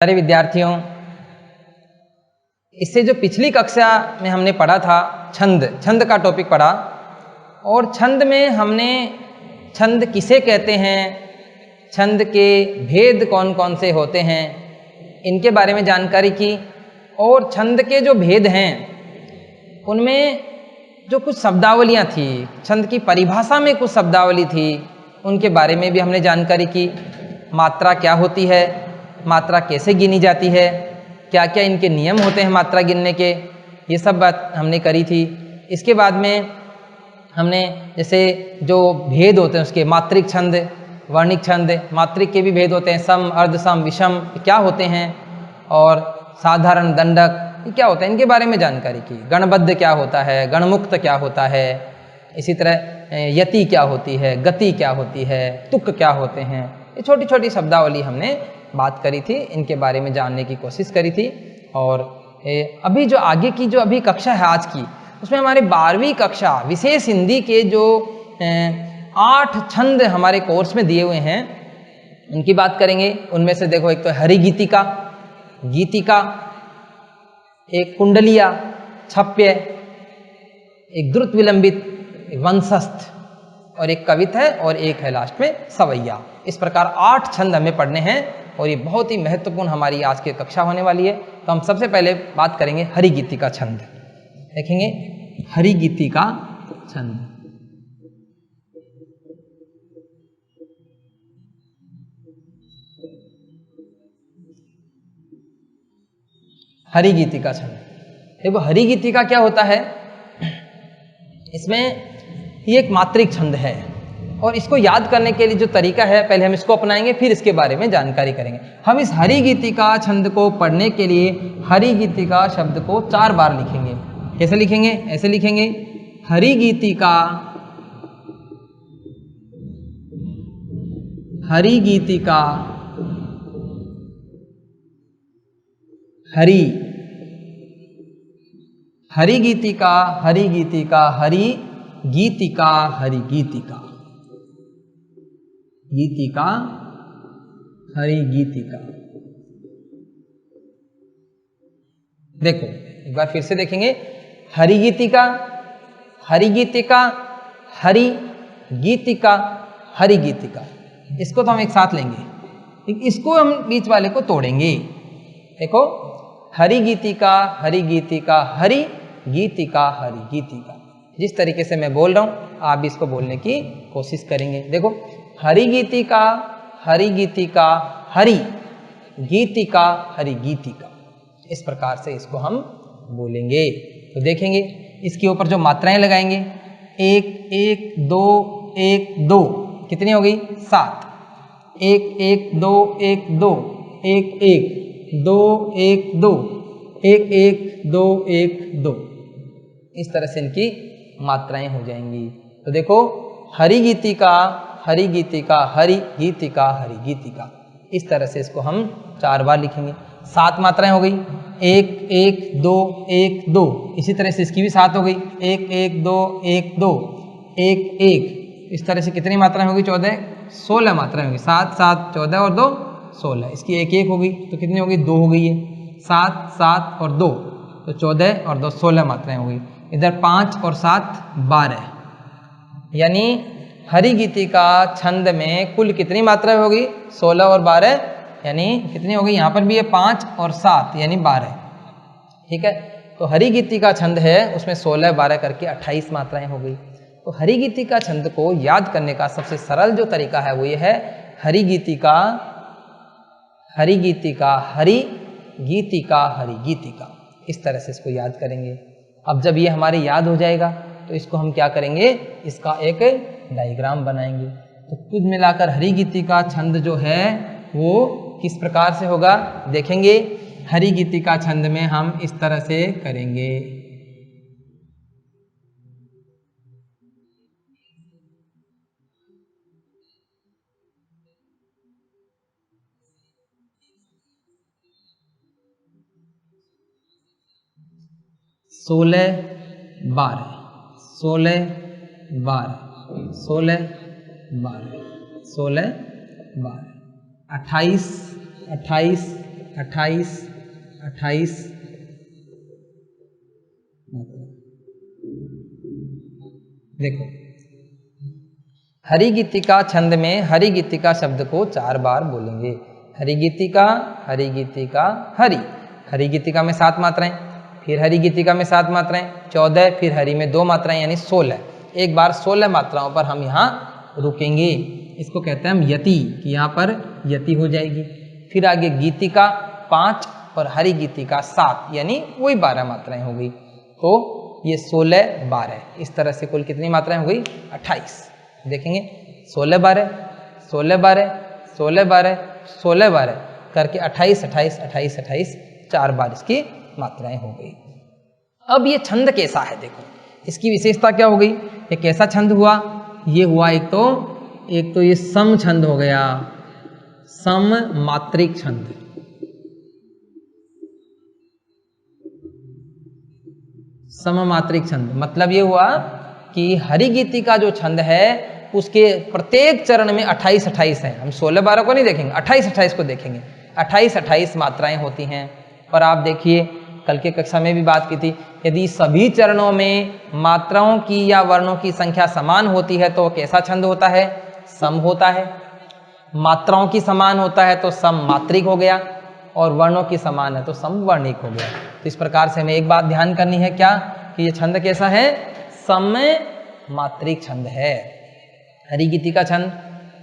सारे विद्यार्थियों, इससे जो पिछली कक्षा में हमने पढ़ा था छंद का टॉपिक पढ़ा, और छंद में हमने छंद किसे कहते हैं, छंद के भेद कौन कौन से होते हैं, इनके बारे में जानकारी की। और छंद के जो भेद हैं उनमें जो कुछ शब्दावलियाँ थी, छंद की परिभाषा में कुछ शब्दावली थी, उनके बारे में भी हमने जानकारी की। मात्रा क्या होती है, मात्रा कैसे गिनी जाती है, क्या क्या इनके नियम होते हैं मात्रा गिनने के, ये सब बात हमने करी थी। इसके बाद में हमने जैसे जो भेद होते हैं उसके, मात्रिक छंद, वर्णिक छंद, मात्रिक के भी भेद होते हैं, सम, अर्ध सम, विषम क्या होते हैं, और साधारण, दंडक ये क्या होता है, इनके बारे में जानकारी की। गणबद्ध क्या होता है, गणमुक्त क्या होता है, इसी तरह यति क्या होती है, गति क्या होती है, तुक क्या होते हैं, ये छोटी छोटी शब्दावली हमने बात करी थी, इनके बारे में जानने की कोशिश करी थी। और अभी जो आगे की जो अभी कक्षा है आज की, उसमें हमारे 12वीं कक्षा विशेष हिंदी के जो 8 छंद हमारे कोर्स में दिए हुए हैं उनकी बात करेंगे। उनमें से देखो, एक तो हरि गीतिका, गीतिका, एक कुंडलिया, छप्य, एक द्रुत विलंबित, एक वंशस्थ, और एक कवित है, और एक है लास्ट में सवैया। इस प्रकार 8 छंद हमें पढ़ने हैं और ये बहुत ही महत्वपूर्ण हमारी आज की कक्षा होने वाली है। तो हम सबसे पहले बात करेंगे हरि गीतिका छंद। देखेंगे हरि गीतिका छंद। हरि गीतिका छंद, देखो हरि गीतिका क्या होता है, इसमें ये एक मात्रिक छंद है, और इसको याद करने के लिए जो तरीका है, पहले हम इसको अपनाएंगे, फिर इसके बारे में जानकारी करेंगे। हम इस हरि गीतिका छंद को पढ़ने के लिए हरि गीतिका शब्द को 4 बार लिखेंगे। कैसे लिखेंगे, ऐसे लिखेंगे, हरि गीतिका, हरि गीतिका, हरि, हरि गीतिका, हरि गीतिका, हरि गीतिका, हरि गीतिका, गीतिका, हरि गीतिका। देखो एक बार फिर से देखेंगे, हरि गीतिका, हरि गीतिका, हरि गीतिका, हरि गीतिका। इसको तो हम एक साथ लेंगे, इसको हम बीच वाले को तोड़ेंगे। देखो हरि गीतिका, हरि गीतिका, हरि गीतिका, हरि गीतिका। जिस तरीके से मैं बोल रहा हूं आप भी इसको बोलने की कोशिश करेंगे। देखो हरि गीतिका, हरि गीतिका, हरि गीतिका, हरि गीतिका, इस प्रकार से इसको हम बोलेंगे। तो देखेंगे इसके ऊपर जो मात्राएं लगाएंगे, 1 1 2 1 2, कितनी हो गई, 7। 1 1 2 1 2, 1 1 2 1 2, 1 1 2 1 2, इस तरह से इनकी मात्राएं हो जाएंगी। तो देखो हरि गीतिका, हरि गीतिका, हरि गीतिका, हरि गीतिका, इस तरह से इसको हम 4 बार लिखेंगे। 7 मात्राएं हो गई, 1 1 2 1 2, इसी तरह से इसकी भी 7 हो गई, 1 1 2 1 2, 1 1, इस तरह से कितनी मात्राएं होगी, 14 16 मात्राएं होगी। 7 7 14 और 2 16, इसकी 1 1 हो गई, तो कितनी हो गई, 2 हो गई है। 7 7 और 2, तो 14 और 2 16 मात्राएं हो गई। इधर 5 और 7 12, यानी हरि गीतिका छंद में कुल कितनी मात्राएं होगी, 16 और 12, यानी कितनी होगी, यहाँ पर भी है 5 और 7 यानी 12। ठीक है, तो हरि गीतिका छंद है, उसमें 16 12 करके 28 मात्राएं हो गई। तो हरि गीतिका छंद को याद करने का सबसे सरल जो तरीका है वो ये है, हरि गीतिका, हरि गीतिका, हरि गीतिका, हरि गीतिका, इस तरह से इसको याद करेंगे। अब जब ये हमारे याद हो जाएगा तो इसको हम क्या करेंगे, इसका एक डायग्राम बनाएंगे। तो कुल मिलाकर हरि गीतिका छंद जो है वो किस प्रकार से होगा, देखेंगे। हरि गीतिका छंद में हम इस तरह से करेंगे, सोलह 12, 16 12, 16 12, 16 12, 28 28 28 28 देखो, हरि गीतिका छंद में हरि गीतिका शब्द को 4 बार बोलेंगे। हरि गीतिका, हरि गीतिका, हरि। हरि गीतिका में 7 मात्राएं, फिर हरि गीतिका में 7 मात्राएं 14, फिर हरि में 2 मात्राएं यानी 16। एक बार 16 मात्राओं पर हम यहाँ रुकेंगे। इसको कहते हैं हम यति, कि यहाँ पर यति हो जाएगी। फिर आगे गीतिका 5 और हरि गीतिका 7, यानी वही 12 मात्राएं हो गई। तो ये 16 12, इस तरह से कुल कितनी मात्राएं हो गई? 28। देखेंगे 16 12 16 12 16 12 16 12 करके 28 28 28 28 4 बार इसकी मात्राएं हो गई। अब ये छंद कैसा है देखो, इसकी विशेषता क्या हो गई? ये कैसा छंद हुआ? ये हुआ एक तो ये सम छंद हो गया, सम मात्रिक छंद। सममात्रिक छंद मतलब ये हुआ कि हरि गीतिका जो छंद है उसके प्रत्येक चरण में 28 28 है। हम 16 12 को नहीं देखेंगे, 28 28 को देखेंगे। 28 28 मात्राएं होती हैं। और आप देखिए कल के कक्षा में भी बात की थी, यदि सभी चरणों में मात्राओं की या वर्णों की संख्या समान होती है तो कैसा छंद होता है? सम होता है। मात्राओं की समान होता है तो सम मात्रिक हो गया, और वर्णों की समान है तो समवर्णिक हो गया। तो इस प्रकार से हमें एक बात ध्यान करनी है क्या, कि ये छंद कैसा है? सम मात्रिक छंद है। हरि गीतिका छंद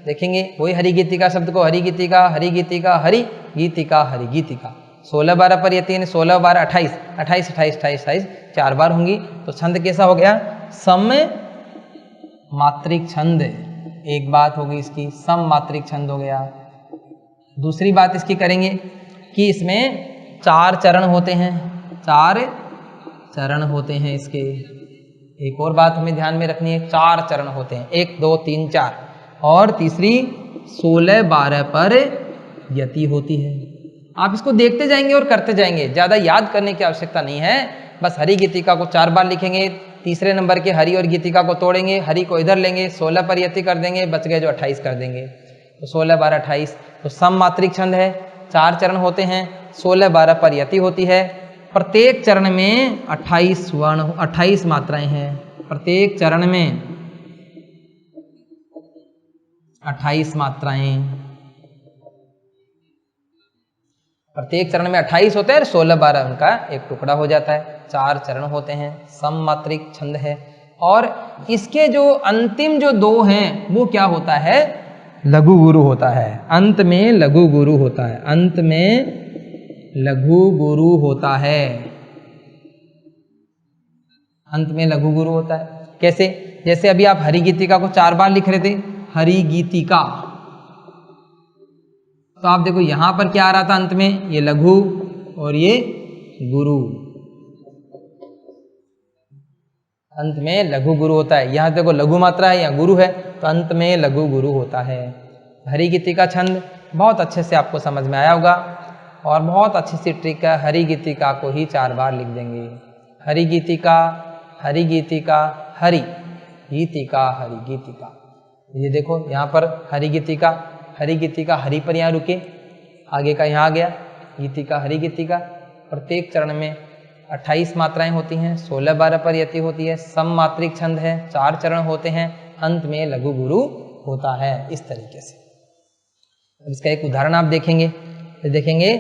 देखेंगे, वही हरि गीतिका शब्द को हरि गीतिका हरि गीतिका हरि गीतिका हरि गीतिका 16 12 पर ये 3, 16 12 28 28 28 28 28 4 बार होंगी। तो छंद कैसा हो गया? सम मात्रिक छंद। एक बात हो गई इसकी, सम मात्रिक छंद हो गया। दूसरी बात इसकी करेंगे कि इसमें 4 चरण होते हैं, 4 चरण होते हैं इसके। एक और बात हमें ध्यान में रखनी है, 4 चरण होते हैं, 1 2 3 4। और तीसरी 16 12 पर यति होती है। आप इसको देखते जाएंगे और करते जाएंगे, ज़्यादा याद करने की आवश्यकता नहीं है। बस हरि गीतिका को 4 बार लिखेंगे, तीसरे नंबर के हरि और गीतिका को तोड़ेंगे, हरि को इधर लेंगे, 16 पर यति कर देंगे, बच गए जो 28 कर देंगे। तो 16 12 28 तो सम मात्रिक छंद है। 4 चरण होते हैं, 16 12 पर यति होती है। प्रत्येक चरण में 28 वर्ण 28 मात्राएं हैं। प्रत्येक चरण में 28 मात्राएं, प्रत्येक चरण में 28 होते हैं, 16 12 उनका एक टुकड़ा हो जाता है। 4 चरण होते हैं, सम मात्रिक छंद है। और इसके जो अंतिम जो 2 हैं वो क्या होता है? लघु गुरु होता है। अंत में लघु गुरु होता है, अंत में लघु गुरु होता है। अंत में लघु गुरु होता है। कैसे? जैसे अभी आप हरि गीतिका को 4 बार लिख रहे थे, हरि गीतिका, तो आप देखो यहां पर क्या आ रहा था? अंत में ये लघु और ये गुरु। अंत में लघु गुरु होता है। यहां देखो लघु मात्रा है, यहाँ गुरु है, तो अंत में लघु गुरु होता है। हरि गीतिका छंद बहुत अच्छे से आपको समझ में आया होगा। और बहुत अच्छी सी ट्रिक है, हरि गीतिका को ही 4 बार लिख देंगे। हरि गीतिका हरि गीतिका हरि गीतिका हरि गीतिका। ये देखो यहाँ पर हरि गीतिका हरि पर यहाँ रुके, आगे का यहाँ आ गया गीतिका हरि गीतिका। प्रत्येक चरण में 28 मात्राएं होती हैं, 16 12 पर यति होती है, सम मात्रिक छंद है, 4 चरण होते हैं, अंत में लघु गुरु होता है। इस तरीके से इसका एक उदाहरण आप देखेंगे, तो देखेंगे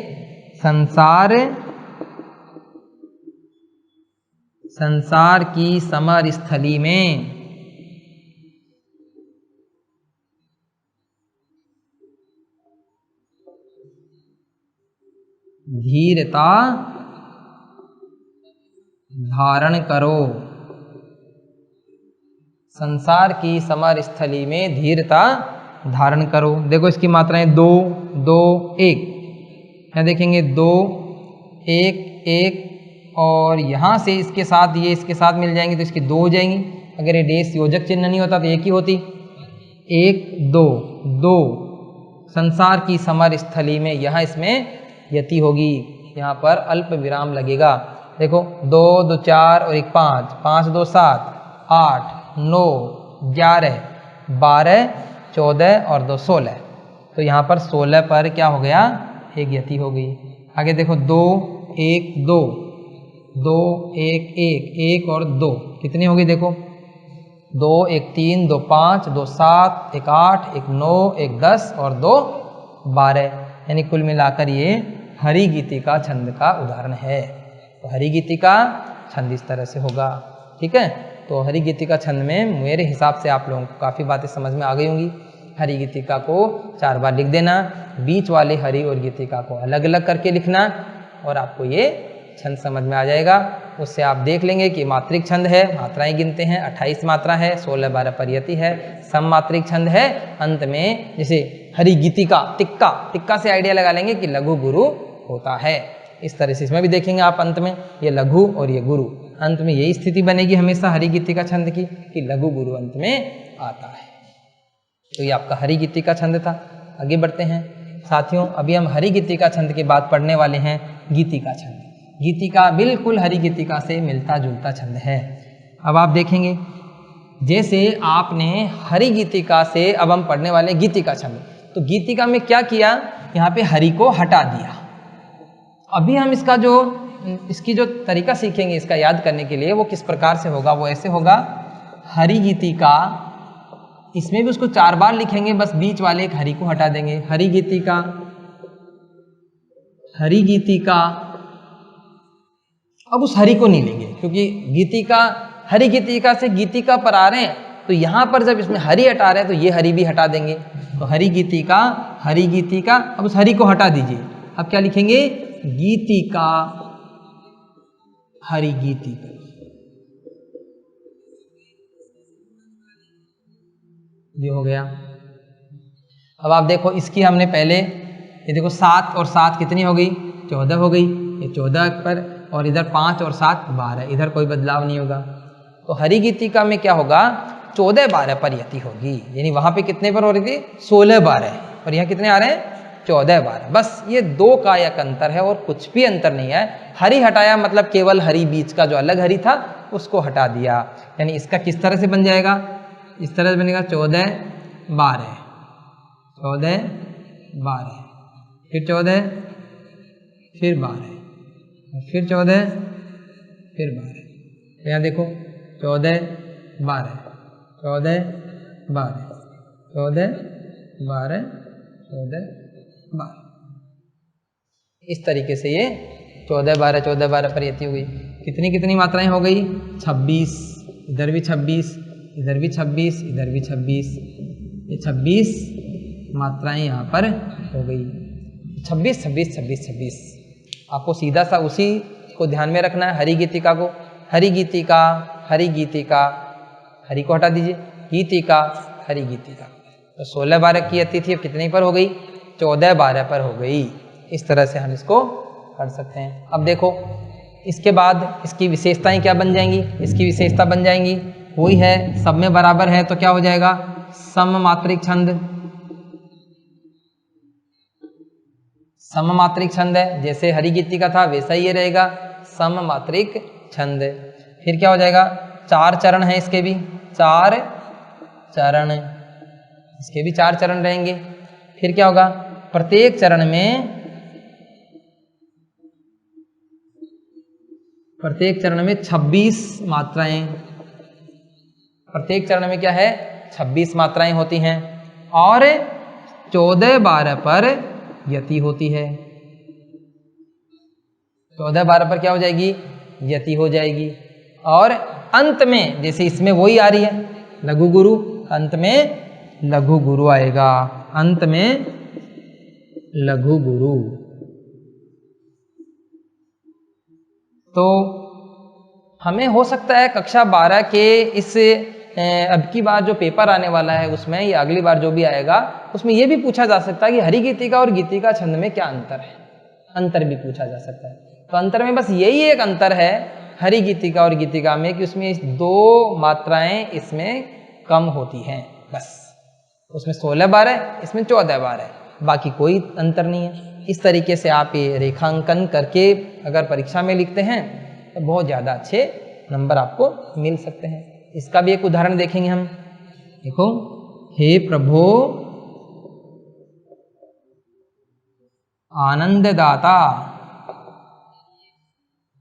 संसार की समर स्थली में धीरता धारण करो। संसार की समर स्थली में धीरता धारण करो। देखो इसकी मात्राएं 2 2 1, यहाँ देखेंगे 2 1 1, और यहाँ से इसके साथ ये इसके साथ मिल जाएंगे तो इसकी 2 हो जाएंगी। अगर ये डेश योजक चिन्ह नहीं होता तो एक ही होती, 1 2 2। संसार की समर स्थली में यहाँ इसमें यति होगी, यहाँ पर अल्प विराम लगेगा। देखो 2 2 4 और 1 5, 5 2 7 8 9 11 12 14 और 2 16। तो यहाँ पर 16 पर क्या हो गया? एक यति हो गई। आगे देखो 2 1 2, 2 1 1, 1 और 2 कितनी होगी देखो, 2 1 3, 2 5, 2 7, 1 8, 1 9, 1 10 और 2 12, यानी कुल मिलाकर ये हरि गीतिका छंद का उदाहरण है। तो हरि गीतिका छंद इस तरह से होगा। ठीक है, तो हरि गीतिका छंद में मेरे हिसाब से आप लोगों को काफ़ी बातें समझ में आ गई होंगी। हरि गीतिका को 4 बार लिख देना, बीच वाले हरि और गीतिका को अलग अलग करके लिखना और आपको ये छंद समझ में आ जाएगा। उससे आप देख लेंगे कि मात्रिक छंद है, मात्राएं गिनते हैं, 28 मात्रा है, 16 12 परियति है, सम मात्रिक छंद है। अंत में जैसे हरि गीतिका, टिक्का, टिक्का से आइडिया लगा लेंगे कि लघु गुरु होता है। इस तरह से इसमें भी देखेंगे आप अंत में ये लघु और ये गुरु, अंत में यही स्थिति बनेगी हमेशा हरि गीतिका छंद की कि लघु गुरु अंत में आता है। तो ये आपका हरि गीतिका छंद था। आगे बढ़ते हैं साथियों, अभी हम हरि गीतिका छंद के बाद पढ़ने वाले हैं गीतिका छंद। गीतिका बिल्कुल हरि गीतिका से मिलता जुलता छंद है। अब आप देखेंगे जैसे आपने हरि गीतिका से अब हम पढ़ने वाले गीतिका छंद, तो गीतिका में क्या किया, यहाँ पे हरि को हटा दिया। अभी हम इसकी जो तरीका सीखेंगे इसका याद करने के लिए, वो किस प्रकार से होगा, वो ऐसे होगा, हरि गीतिका, इसमें भी उसको 4 बार लिखेंगे, बस बीच वाले एक हरि को हटा देंगे। हरि गीतिका, हरि गीतिका, अब उस हरि को नहीं लेंगे क्योंकि गीतिका, हरि गीतिका से गीतिका पर आ रहे हैं, तो यहां पर जब इसमें हरि हटा रहे हैं तो ये हरि भी हटा देंगे। तो हरि गीतिका, हरि गीतिका, अब उस हरि को हटा दीजिए। अब क्या लिखेंगे, गीतिका, हरि गीतिका। ये हो गया। अब आप देखो इसकी हमने पहले, ये देखो 7 और 7 कितनी हो गई, 14 हो गई, ये 14 पर, और इधर 5 और 7 12, इधर कोई बदलाव नहीं होगा। तो हरि गीतिका में क्या होगा, 14 12 पर यति होगी, यानी वहां पे कितने पर हो रही थी, 16 12, और यहाँ कितने आ रहे हैं, 14 12। बस ये 2 का एक अंतर है और कुछ भी अंतर नहीं है। हरि हटाया मतलब केवल हरि बीच का जो अलग हरि था उसको हटा दिया, यानी इसका किस तरह से बन जाएगा, इस तरह से बनेगा 14 12, 14 12, फिर 14, फिर 12, फिर 14, फिर 12। यहाँ देखो 14 12, 14 12, 14 12, 14 12, इस तरीके से ये 14 12 14 12 पर यति हुई। कितनी कितनी मात्राएं हो गई, 26, इधर भी 26, इधर भी 26, इधर भी 26, ये 26 मात्राएं यहाँ पर हो गई। 26 26 26 26, आपको सीधा सा उसी को ध्यान में रखना है। हरि गीतिका को, हरि गीतिका, हरि गीतिका, हरि को हटा दीजिए, गीतिका, हरि गीतिका। तो 16 12 की यति थी, अब कितने पर हो गई, 14 12 पर हो गई। इस तरह से हम इसको कर सकते हैं। अब देखो इसके बाद इसकी विशेषताएं क्या बन जाएंगी, इसकी विशेषता बन जाएंगी वही है, सब में बराबर है तो क्या हो जाएगा, सममात्रिक छंद। सममात्रिक छंद है, जैसे हरि गीतिका था वैसा ही ये रहेगा, सममात्रिक छंद। फिर क्या हो जाएगा, 4 चरण है इसके भी, 4 चरण, इसके भी 4 चरण रहेंगे। फिर क्या होगा, प्रत्येक चरण में 26 मात्राएं, प्रत्येक चरण में क्या है, 26 मात्राएं होती हैं और 14 12 पर यति होती है। 14 12 पर क्या हो जाएगी, यति हो जाएगी। और अंत में जैसे इसमें वही आ रही है लघु गुरु, अंत में लघु गुरु आएगा, अंत में लघु गुरु। तो हमें हो सकता है कक्षा 12 के इस अब की बार जो पेपर आने वाला है उसमें, या अगली बार जो भी आएगा उसमें ये भी पूछा जा सकता है कि हरि गीतिका और गीतिका छंद में क्या अंतर है, अंतर भी पूछा जा सकता है। तो अंतर में बस यही एक अंतर है हरि गीतिका और गीतिका में कि उसमें 2 मात्राएं इसमें कम होती हैं, बस उसमें 16 12, इसमें 14 12, बाकी कोई अंतर नहीं है। इस तरीके से आप ये रेखांकन करके अगर परीक्षा में लिखते हैं तो बहुत ज़्यादा अच्छे नंबर आपको मिल सकते हैं। इसका भी एक उदाहरण देखेंगे हम। देखो, हे प्रभो आनंददाता,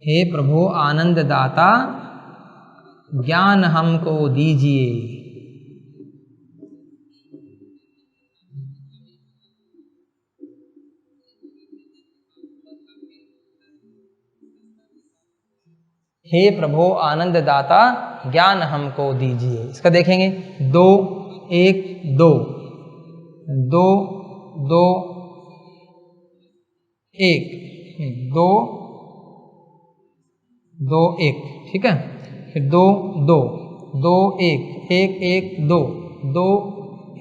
हे प्रभु आनंद दाता ज्ञान हमको दीजिए। हे प्रभु आनंद दाता ज्ञान हमको दीजिए। इसका देखेंगे 2 1 2 2 2 1 2 2 1, ठीक है। फिर 2 2 2 1 1 1 2 2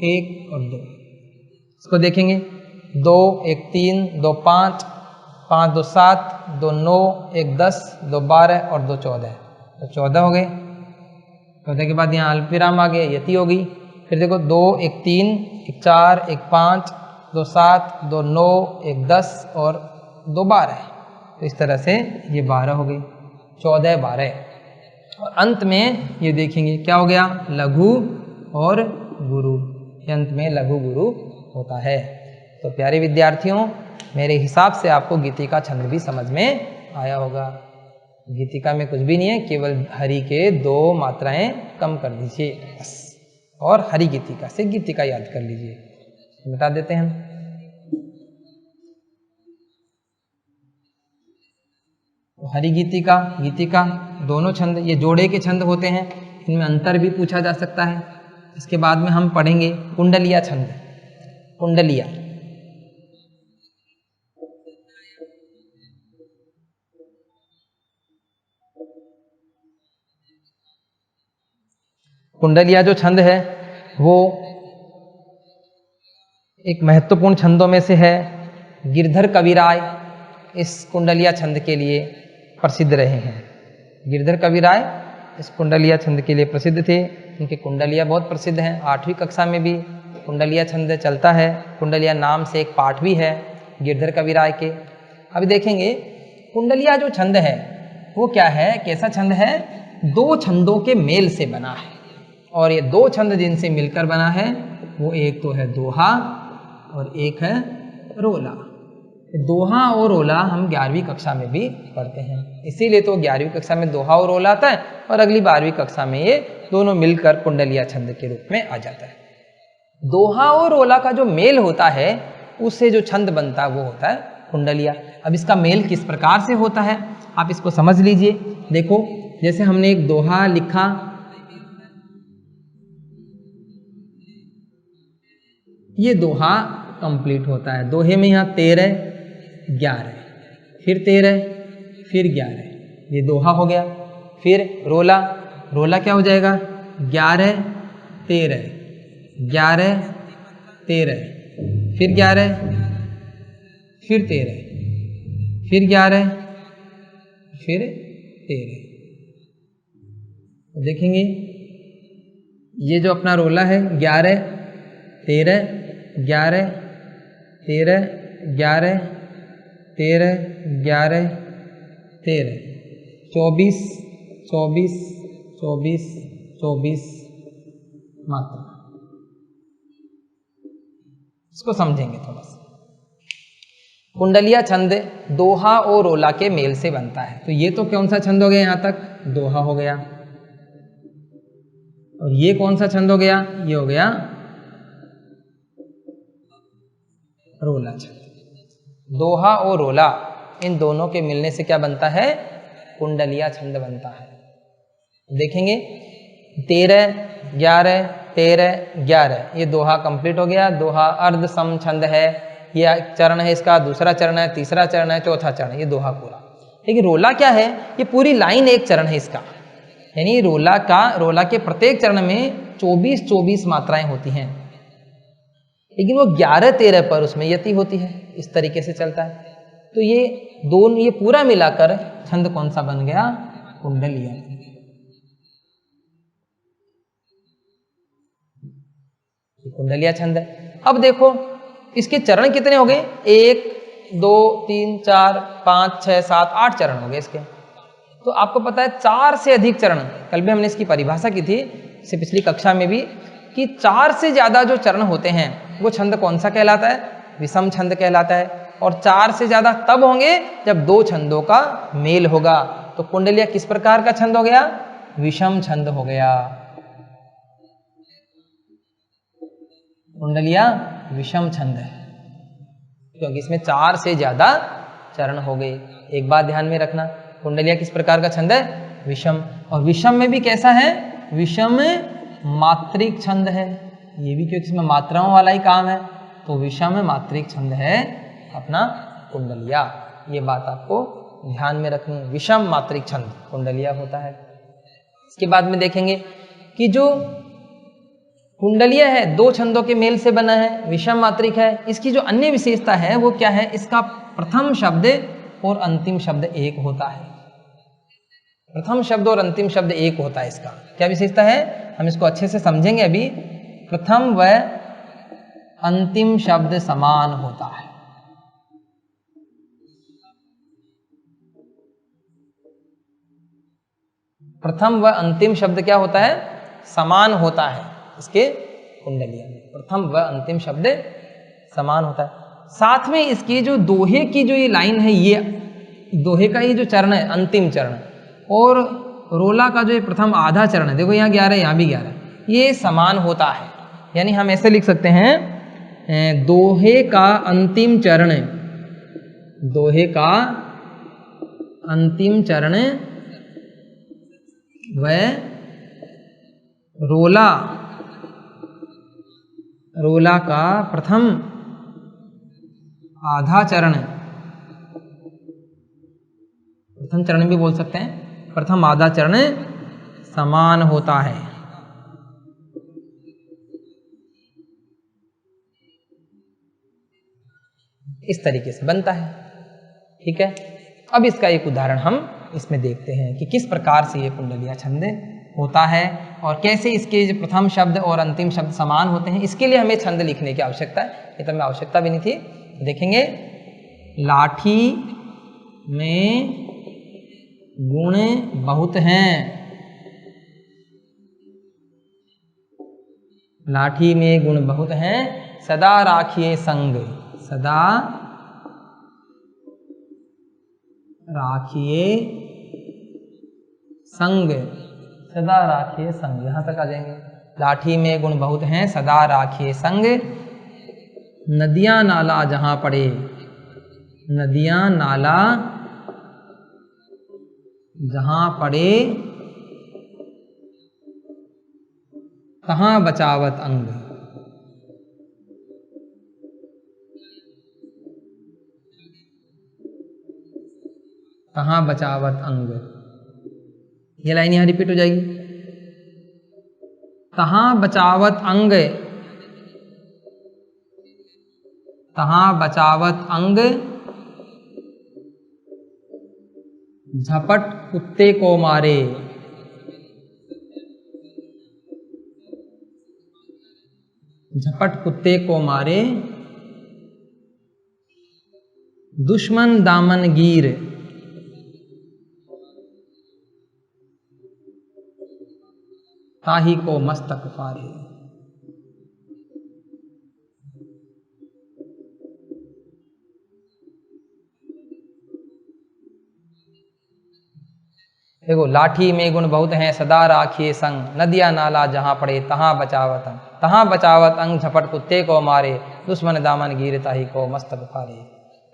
1 और 2। इसको देखेंगे 2 1 3 2 5 5 2 7 2 9 1 10 2 12 और 2 14, तो 14 हो गए। 14 के बाद यहाँ अल्पविराम आ गया, यति हो गई। फिर देखो 2 1 3 1 4 1 5 2 7 2 9 1 10 और 2 12, तो इस तरह से ये 12 हो गई, 14 12। और अंत में ये देखेंगे क्या हो गया, लघु और गुरु। अंत में लघु गुरु होता है। तो प्यारे विद्यार्थियों, मेरे हिसाब से आपको गीतिका छंद भी समझ में आया होगा। गीतिका में कुछ भी नहीं है, केवल हरि के 2 मात्राएं कम कर दीजिए बस, और हरि गीतिका से गीतिका याद कर लीजिए। बता देते हैं हरि गीतिका गीतिका दोनों छंद ये जोड़े के छंद होते हैं, इनमें अंतर भी पूछा जा सकता है। इसके बाद में हम पढ़ेंगे कुंडलिया छंद। कुंडलिया कुंडलिया जो छंद है वो एक महत्वपूर्ण छंदों में से है। गिरधर कविराय इस कुंडलिया छंद के लिए प्रसिद्ध रहे हैं। गिरधर कविराय इस कुंडलिया छंद के लिए प्रसिद्ध थे। उनके कुंडलिया बहुत प्रसिद्ध हैं। 8वीं कक्षा में भी कुंडलिया छंद चलता है। कुंडलिया नाम से एक पाठ भी है गिरधर कविराय के। अभी देखेंगे कुंडलिया जो छंद है वो क्या है, कैसा छंद है, 2 छंदों के मेल से बना है। और ये 2 छंद जिनसे मिलकर बना है वो एक तो है दोहा और एक है रोला। दोहा और रोला हम 11वीं कक्षा में भी पढ़ते हैं, इसीलिए तो 11वीं कक्षा में दोहा और रोला आता है और अगली 12वीं कक्षा में ये दोनों मिलकर कुंडलिया छंद के रूप में आ जाता है। दोहा और रोला का जो मेल होता है उससे जो छंद बनता है वो होता है कुंडलिया। अब इसका मेल किस प्रकार से होता है आप इसको समझ लीजिए। देखो जैसे हमने एक दोहा लिखा, ये दोहा कंप्लीट होता है। दोहे में यहाँ 13 11 फिर 13 फिर 11, ये दोहा हो गया। फिर रोला, रोला क्या हो जाएगा, 11 13 11 13 फिर 11 फिर 13 फिर 11 फिर 13। देखेंगे ये जो अपना रोला है 11 13 11 13 11 13 11 13 24 24 24 24 मात्रा। इसको समझेंगे थोड़ा सा। कुंडलिया छंद दोहा और रोला के मेल से बनता है। तो ये तो कौन सा छंद हो गया, यहां तक दोहा हो गया। और ये कौन सा छंद हो गया, ये हो गया रोला छंद। दोहा और रोला इन दोनों के मिलने से क्या बनता है, कुंडलिया छंद बनता है। देखेंगे 13 11 13 11 ये दोहा कंप्लीट हो गया। दोहा अर्ध सम छंद है, ये चरण है इसका, दूसरा चरण है, तीसरा चरण है, चौथा चरण है, ये दोहा पूरा। लेकिन रोला क्या है, ये पूरी लाइन एक चरण है इसका। यानी रोला के प्रत्येक चरण में 24 24 मात्राएं होती हैं, लेकिन वो 11 13 पर उसमें यति होती है। इस तरीके से चलता है। तो ये पूरा मिलाकर छंद कौन सा बन गया, कुंडलिया। कुंडलिया छंद है। अब देखो इसके चरण कितने हो गए, 1 2 3 4 5 6 7 8 चरण हो गए इसके। तो आपको पता है 4 से अधिक चरण, कल भी हमने इसकी परिभाषा की थी इससे पिछली कक्षा में भी, कि 4 से ज्यादा जो चरण होते हैं वो छंद कौन सा कहलाता है, विषम छंद कहलाता है। और 4 से ज्यादा तब होंगे जब 2 छंदों का मेल होगा। तो कुंडलिया किस प्रकार का छंद हो गया? विषम छंद हो गया। कुंडलिया विषम छंद है क्योंकि इसमें 4 से ज्यादा चरण हो गए। एक बात ध्यान में रखना, कुंडलिया किस प्रकार का छंद है? विषम। और विषम में भी कैसा है? विषम मात्रिक छंद है। ये भी क्योंकि इसमें मात्राओं वाला ही काम है, तो विषम मात्रिक छंद है अपना कुंडलिया। ये बात आपको ध्यान में रखनी है, विषम मात्रिक छंद कुंडलिया होता है। इसके बाद में देखेंगे कि जो कुंडलिया है 2 छंदों के मेल से बना है, विषम मात्रिक है। इसकी जो अन्य विशेषता है वो क्या है? इसका प्रथम शब्द और अंतिम शब्द एक होता है। प्रथम शब्द और अंतिम शब्द एक होता है। इसका क्या विशेषता है? हम इसको अच्छे से समझेंगे अभी। प्रथम व अंतिम शब्द समान होता है। प्रथम व अंतिम शब्द क्या होता है? समान होता है इसके कुंडलिया में। प्रथम व अंतिम शब्द समान होता है। साथ में इसकी जो दोहे की जो ये लाइन है, ये दोहे का ये जो चरण है अंतिम चरण, और रोला का जो ये प्रथम आधा चरण है, देखो यहाँ 11 यहाँ भी 11, ये समान होता है। यानी हम ऐसे लिख सकते हैं, दोहे का अंतिम चरण, दोहे का अंतिम चरण व रोला, रोला का प्रथम आधा चरण, प्रथम चरण भी बोल सकते हैं, प्रथम आधा चरण समान होता है। इस तरीके से बनता है। ठीक है, अब इसका एक उदाहरण हम इसमें देखते हैं कि किस प्रकार से ये कुंडलिया छंद होता है और कैसे इसके जो प्रथम शब्द और अंतिम शब्द समान होते हैं। इसके लिए हमें छंद लिखने की आवश्यकता है, ये तो हमें आवश्यकता भी नहीं थी। देखेंगे, लाठी में गुण बहुत हैं, लाठी में गुण बहुत हैं, सदा राखिए संग, सदा राखिए संग, सदा राखिए संग, यहां तक आ जाएंगे। लाठी में गुण बहुत हैं, सदा राखिए संग, नदियां नाला जहां पड़े, नदियां नाला जहां पड़े, तहां बचावत अंग, तहां बचावत अंग। ये लाइन यहां रिपीट हो जाएगी, तहां बचावत अंग, तहां बचावत अंग, झपट कुत्ते को मारे, झपट कुत्ते को मारे, दुश्मन दामन गिर, ताही को मस्तक फारे। देखो, लाठी में गुण बहुत हैं, सदा राखिए संग, नदिया नाला जहां पड़े, तहां बचावत अंग, तहां बचावत अंग, झपट कुत्ते को मारे, दुश्मन दामन गिर, ताही को मस्तक फारे।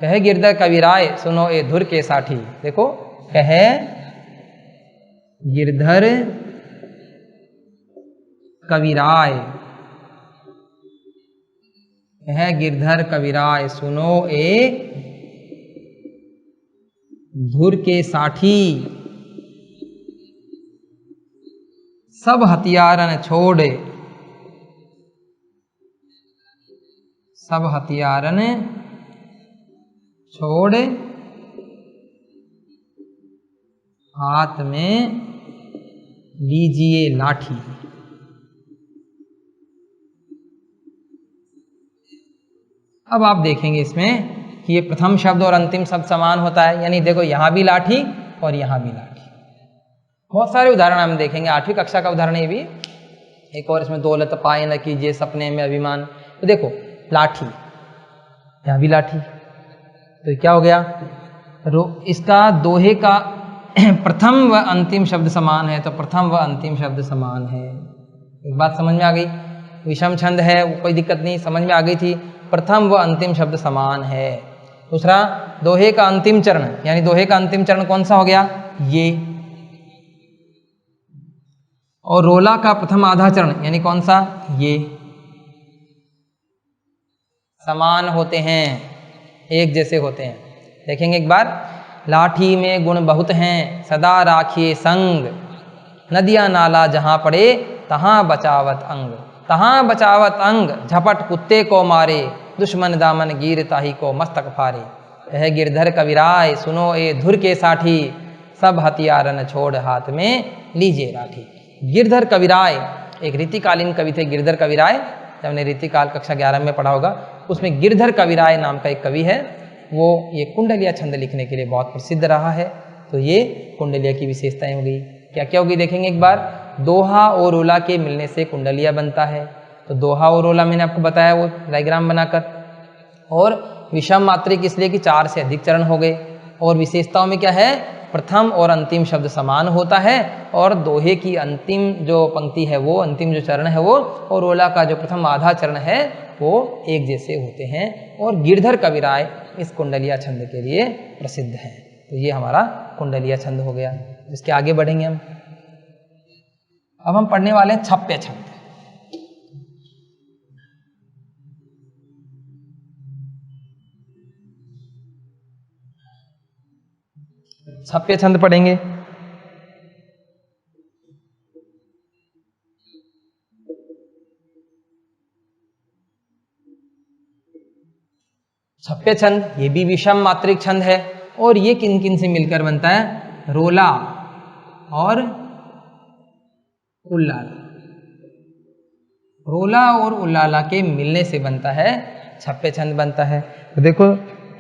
कहे गिरधर कविराय सुनो ए धुर के साठी। देखो, कहे गिरधर कविराय, कहे गिरधर कविराय सुनो ए धुर के साठी, सब हथियारन छोड़, सब हथियारन छोड़, हाथ में लीजिए लाठी। अब आप देखेंगे इसमें कि ये प्रथम शब्द और अंतिम शब्द समान होता है, यानी देखो यहां भी लाठी और यहां भी लाठी। बहुत सारे उदाहरण हम देखेंगे, 8वीं कक्षा का उदाहरण ये भी। एक और इसमें, दौलत पाए न कीजिए सपने में अभिमान। तो देखो, लाठी, यहां भी लाठी, तो क्या हो गया, इसका दोहे का प्रथम व अंतिम शब्द समान है, तो प्रथम व अंतिम शब्द समान है। एक बात समझ में आ गई, विषम छंद है कोई दिक्कत नहीं, समझ में आ गई थी, प्रथम व अंतिम शब्द समान है। दूसरा, दोहे का अंतिम चरण, यानी दोहे का अंतिम चरण कौन सा हो गया, ये। और रोला का प्रथम आधा चरण यानी कौन सा, ये। समान होते हैं, एक जैसे होते हैं। देखेंगे एक बार, लाठी में गुण बहुत हैं, सदा राखिए संग, नदियां नाला जहां पड़े तहां बचावत अंग। तहां बचावत अंग, झपट कुत्ते को मारे, दुश्मन दामन गिर ताही को मस्तक फारे। कह गिरधर कविराय सुनो ए धुर के साठी, सब हथियारन छोड़ हाथ में लीजिए लाठी। गिरधर कविराय एक रीतिकालीन कवि थे, गिरधर कविराय, जब हमने रीतिकाल कक्षा 11 में पढ़ा होगा, उसमें गिरधर कविराय नाम का एक कवि है, वो ये कुंडलिया छंद लिखने के लिए बहुत प्रसिद्ध रहा है। तो ये कुंडलिया की विशेषताएं हो गई। क्या क्या होगी देखेंगे एक बार, दोहा और रोला के मिलने से कुंडलिया बनता है। तो दोहा और रोला मैंने आपको बताया वो डायग्राम बनाकर। और विषम मात्रिक इसलिए कि 4 से अधिक चरण हो गए। और विशेषताओं में क्या है, प्रथम और अंतिम शब्द समान होता है, और दोहे की अंतिम जो पंक्ति है वो, अंतिम जो चरण है वो, और रोला का जो प्रथम आधा चरण है वो एक जैसे होते हैं। और गिरधर कविराय इस कुंडलिया छंद के लिए प्रसिद्ध है। तो ये हमारा कुंडलिया छंद हो गया। इसके आगे बढ़ेंगे हम। अब हम पढ़ने वाले हैं छप्पे छंद। छप्पे छंद पढ़ेंगे। छप्पे छंद ये भी विषम मात्रिक छंद है, और ये किन किन से मिलकर बनता है, रोला और उल्लाला। रोला और उल्लाला के मिलने से बनता है छप्पे छंद बनता है। तो देखो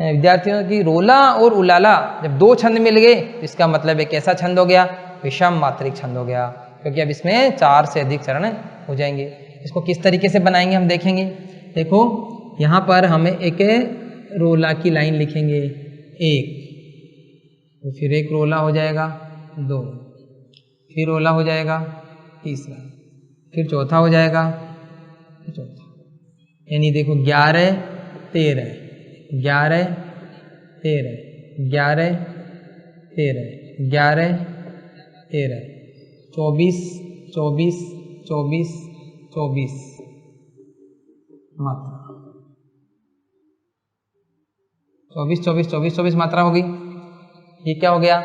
विद्यार्थियों की, रोला और उल्लाला जब 2 छंद मिल गए, इसका मतलब एक ऐसा छंद हो गया, विषम मात्रिक छंद हो गया, क्योंकि अब इसमें 4 से अधिक चरण हो जाएंगे। इसको किस तरीके से बनाएंगे हम देखेंगे। देखो यहाँ पर हमें एक रोला की लाइन लिखेंगे, 1, तो फिर एक रोला हो जाएगा, 2, फिर रोला हो जाएगा, तीसरा, फिर चौथा हो जाएगा, चौथा। यानी देखो 11 13 11 13 11 13 11 13 24 24 24 24 मात्रा, 24 24 24 24 मात्रा होगी। ये क्या हो गया,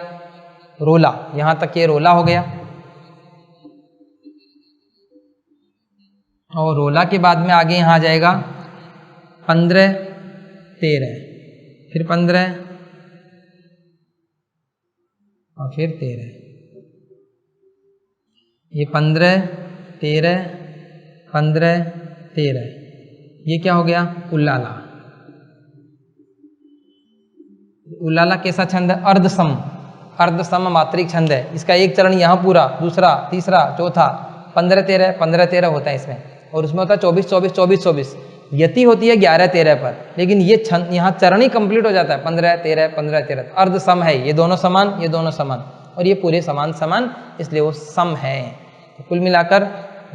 रोला। यहां तक ये रोला हो गया। और रोला के बाद में आगे यहाँ आ जाएगा 15 13, फिर 15 और फिर 13। ये 15 13 15 13, ये क्या हो गया, उल्लाला। उल्लाला कैसा छंद है, अर्धसम, अर्धसम मात्रिक छंद है। इसका एक चरण यहाँ पूरा, दूसरा, तीसरा, चौथा, 15 13 15 13 होता है इसमें, और उसमें होता है 24 24 24 24। यति होती है 11 13 पर, लेकिन ये छंद यहाँ चरण ही कंप्लीट हो जाता है 15 13 15 13। अर्ध सम है, ये दोनों समान, ये दोनों समान, और ये पूरे समान समान, इसलिए वो सम है। तो कुल मिलाकर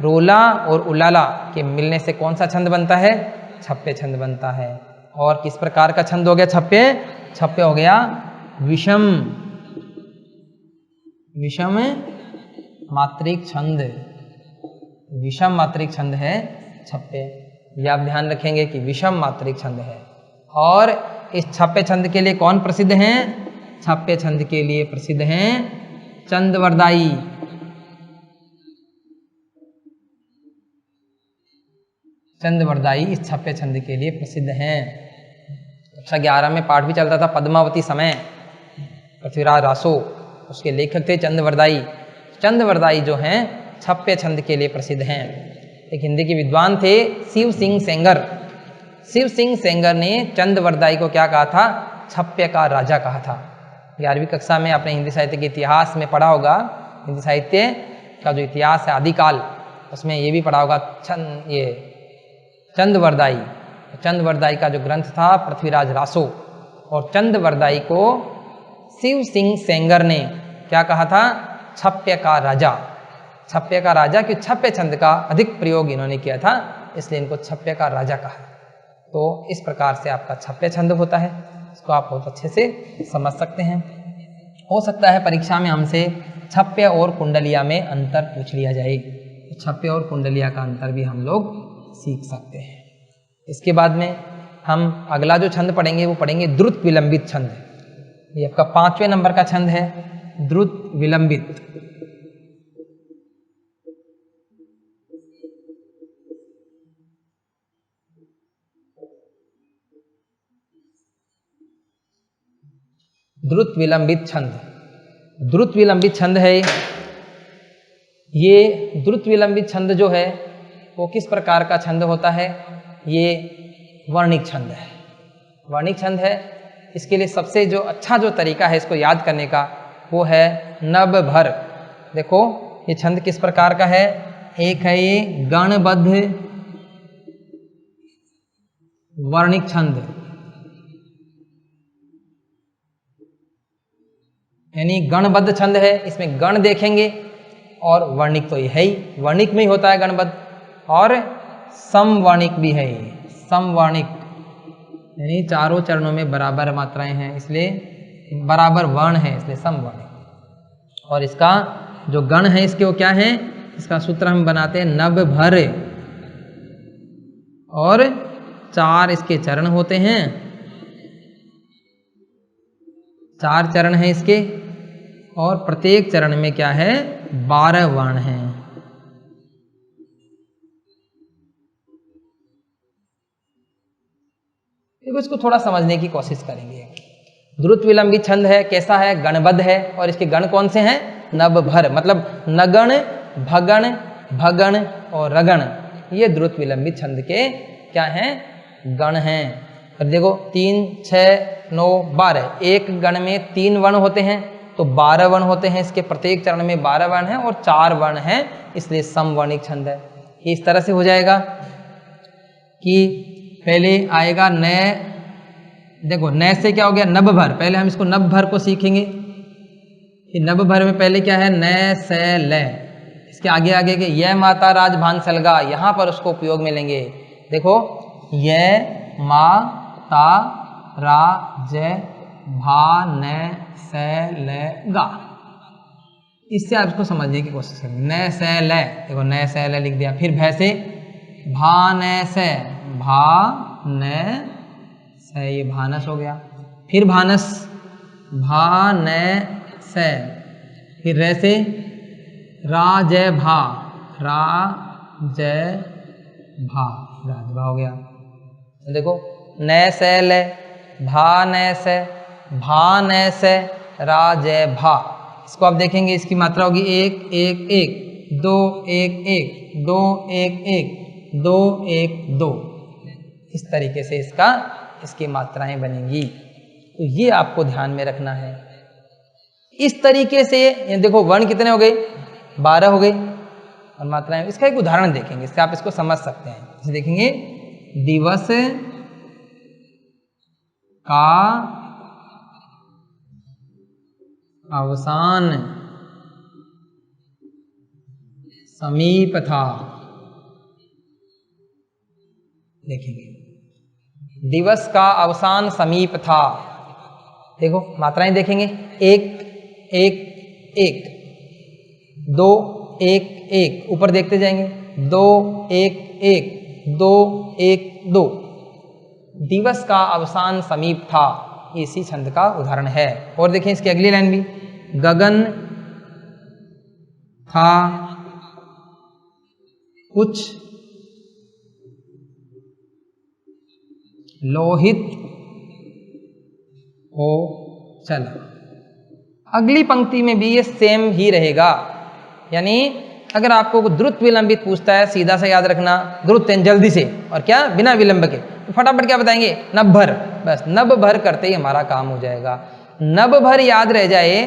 रोला और उल्लाला के मिलने से कौन सा छंद बनता है, छप्पे छंद बनता है। और किस प्रकार का छंद हो गया छप्पे, छप्पे हो गया विषम, विषम मात्रिक छंद, विषम मात्रिक छंद है छप्पे। ये आप ध्यान रखेंगे कि विषम मात्रिक छंद है। और इस छप्पे छंद के लिए कौन प्रसिद्ध हैं, छप्पे छंद के लिए प्रसिद्ध हैं चंदवरदाई। चंदवरदाई इस छप्पे छंद के लिए प्रसिद्ध हैं। कक्षा 11 में पाठ भी चलता था पद्मावती समय, पृथ्वीराज रासो उसके लेखक थे चंदवरदाई। चंदवरदाई जो हैं छप्पे छंद के लिए प्रसिद्ध हैं। एक हिंदी के विद्वान थे शिव सिंह सेंगर। शिव सिंह सेंगर ने चंदवरदाई को क्या कहा था, छप्पे का राजा कहा था। 11वीं कक्षा में आपने हिंदी साहित्य के इतिहास में पढ़ा होगा, हिंदी साहित्य का जो इतिहास है आदिकाल, उसमें ये भी पढ़ा होगा चंदवरदाई। चंदवरदाई का जो ग्रंथ था पृथ्वीराज रासो, और चंदवरदाई को शिव सिंह सेंगर ने क्या कहा था? छप्य का राजा। छप्य का राजा, कि छप्य छंद का अधिक प्रयोग इन्होंने किया था, इसलिए इनको छप्य का राजा कहा। तो इस प्रकार से आपका छप्य छंद होता है, इसको आप बहुत अच्छे से समझ सकते हैं। हो सकता है परीक्षा में हमसे छप्य और कुंडलिया में अंतर पूछ लिया जाए, तो छप्य और कुंडलिया का अंतर भी हम लोग सीख सकते हैं। इसके बाद में हम अगला जो छंद पढ़ेंगे वो पढ़ेंगे द्रुत विलंबित छंद। ये आपका 5वें नंबर का छंद है, द्रुत विलंबित। द्रुत विलंबित छंद, द्रुत विलंबित छंद है ये। द्रुत विलंबित छंद जो है वो किस प्रकार का छंद होता है? ये वर्णिक छंद है, वर्णिक छंद है। इसके लिए सबसे जो अच्छा जो तरीका है इसको याद करने का वो है नब भर। देखो ये छंद किस प्रकार का है? एक है ये गणबद्ध वर्णिक छंद, यानी गणबद्ध छंद है। इसमें गण देखेंगे और वर्णिक तो ये है ही, वर्णिक में ही होता है गणबद्ध, और समवर्णिक भी है ये, समवर्णिक यानी चारों चरणों में बराबर मात्राएं हैं, इसलिए बराबर वर्ण है, इसलिए समवर्णिक। और इसका जो गण है इसके वो क्या है? इसका सूत्र हम बनाते हैं नब भर, और 4 इसके चरण होते हैं, 4 चरण हैं इसके, और प्रत्येक चरण में क्या है? 12 वर्ण हैं। इसको थोड़ा समझने की कोशिश करेंगे। द्रुत विलंबित छंद है, कैसा है? गणबद्ध है, और इसके गण कौन से हैं? नब भर, मतलब नगण, भगण, भगण और रगण, ये द्रुत विलंबित छंद के क्या हैं? गण हैं। और देखो 3, 6, 9, 12, एक गण में 3 वर्ण होते हैं, तो 12 वर्ण होते हैं इसके, प्रत्येक चरण में 12 वर्ण हैं और 4 वर्ण हैं, इसलिए समवर्णिक छंद है। इस तरह से हो जाएगा कि पहले आएगा न, देखो न से क्या हो गया? नब भर। पहले हम इसको नब भर को सीखेंगे। नब भर में पहले क्या है? न से ल। इसके आगे आगे के ये माता राज भान सलगा, यहाँ पर उसको उपयोग में लेंगे। देखो ये मा ता रा ज भा न से ल गा, इससे आप इसको समझने की कोशिश करेंगे। न से ल, देखो न से ल लिख दिया। फिर भै से भा न से, भा न से, ये भानस हो गया। फिर भानस, भा न से। फिर रे से रा जय भा, रा जय भा, राजभा हो गया। देखो न से ले, भा न से, भा न से, रा जय भा। इसको आप देखेंगे, इसकी मात्रा होगी 1 1 1, 2 1 1, 2 1 1, 2 1 2। इस तरीके से इसकी मात्राएं बनेंगी, तो ये आपको ध्यान में रखना है। इस तरीके से देखो वर्ण कितने हो गए? 12 हो गए, और मात्राएं। इसका एक उदाहरण देखेंगे, इससे आप इसको समझ सकते हैं। इसे देखेंगे, दिवस का अवसान समीप था। देखेंगे दिवस का अवसान समीप था। देखो मात्राएं देखेंगे, 1 1 1, 2 1 1, ऊपर देखते जाएंगे, 2 1 1, 2 1 2। दिवस का अवसान समीप था, इसी छंद का उदाहरण है। और देखें इसकी अगली लाइन भी, गगन था कुछ लोहित हो चला। अगली पंक्ति में भी ये सेम ही रहेगा, यानी अगर आपको द्रुत विलंबित पूछता है, सीधा सा याद रखना, द्रुत जल्दी से, और क्या बिना विलंब के, तो फटाफट क्या बताएंगे? नब भर। बस नब भर करते ही हमारा काम हो जाएगा। नब भर याद रह जाए,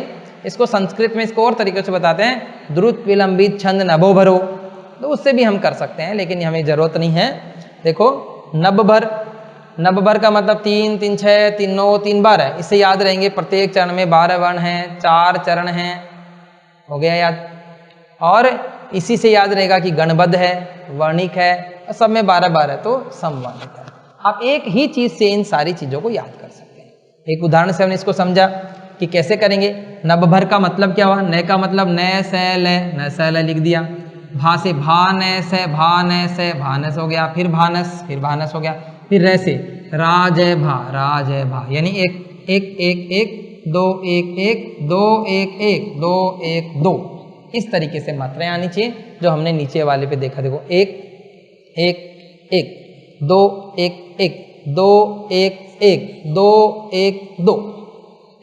इसको संस्कृत में इसको और तरीके से बताते हैं, द्रुत विलंबित छंद नभो भरो, तो उससे भी हम कर सकते हैं, लेकिन हमें जरूरत नहीं है। देखो नब भर, नब भर का मतलब 3 3 6 3 9 3 12, इससे याद रहेंगे प्रत्येक चरण में 12 वर्ण हैं, 4 चरण हैं, हो गया याद। और इसी से याद रहेगा कि गणबद्ध है, वर्णिक है, और सब में 12 12 तो समवर्णिक है। आप एक ही चीज से इन सारी चीजों को याद कर सकते हैं। एक उदाहरण से हमने इसको समझा कि कैसे करेंगे। नब भर का मतलब क्या हुआ, न का मतलब न से ले, न से ले लिख दिया। भा से भानस है, भानस है, भानस हो गया, फिर भानस हो गया, फिर रे से राज है भा, यानी एक एक एक एक, दो एक एक, दो एक एक, दो एक दो, इस तरीके से मात्राएं आनी चाहिए जो हमने नीचे वाले पे देखा। देखो एक एक एक, दो एक एक, दो एक एक, दो एक दो,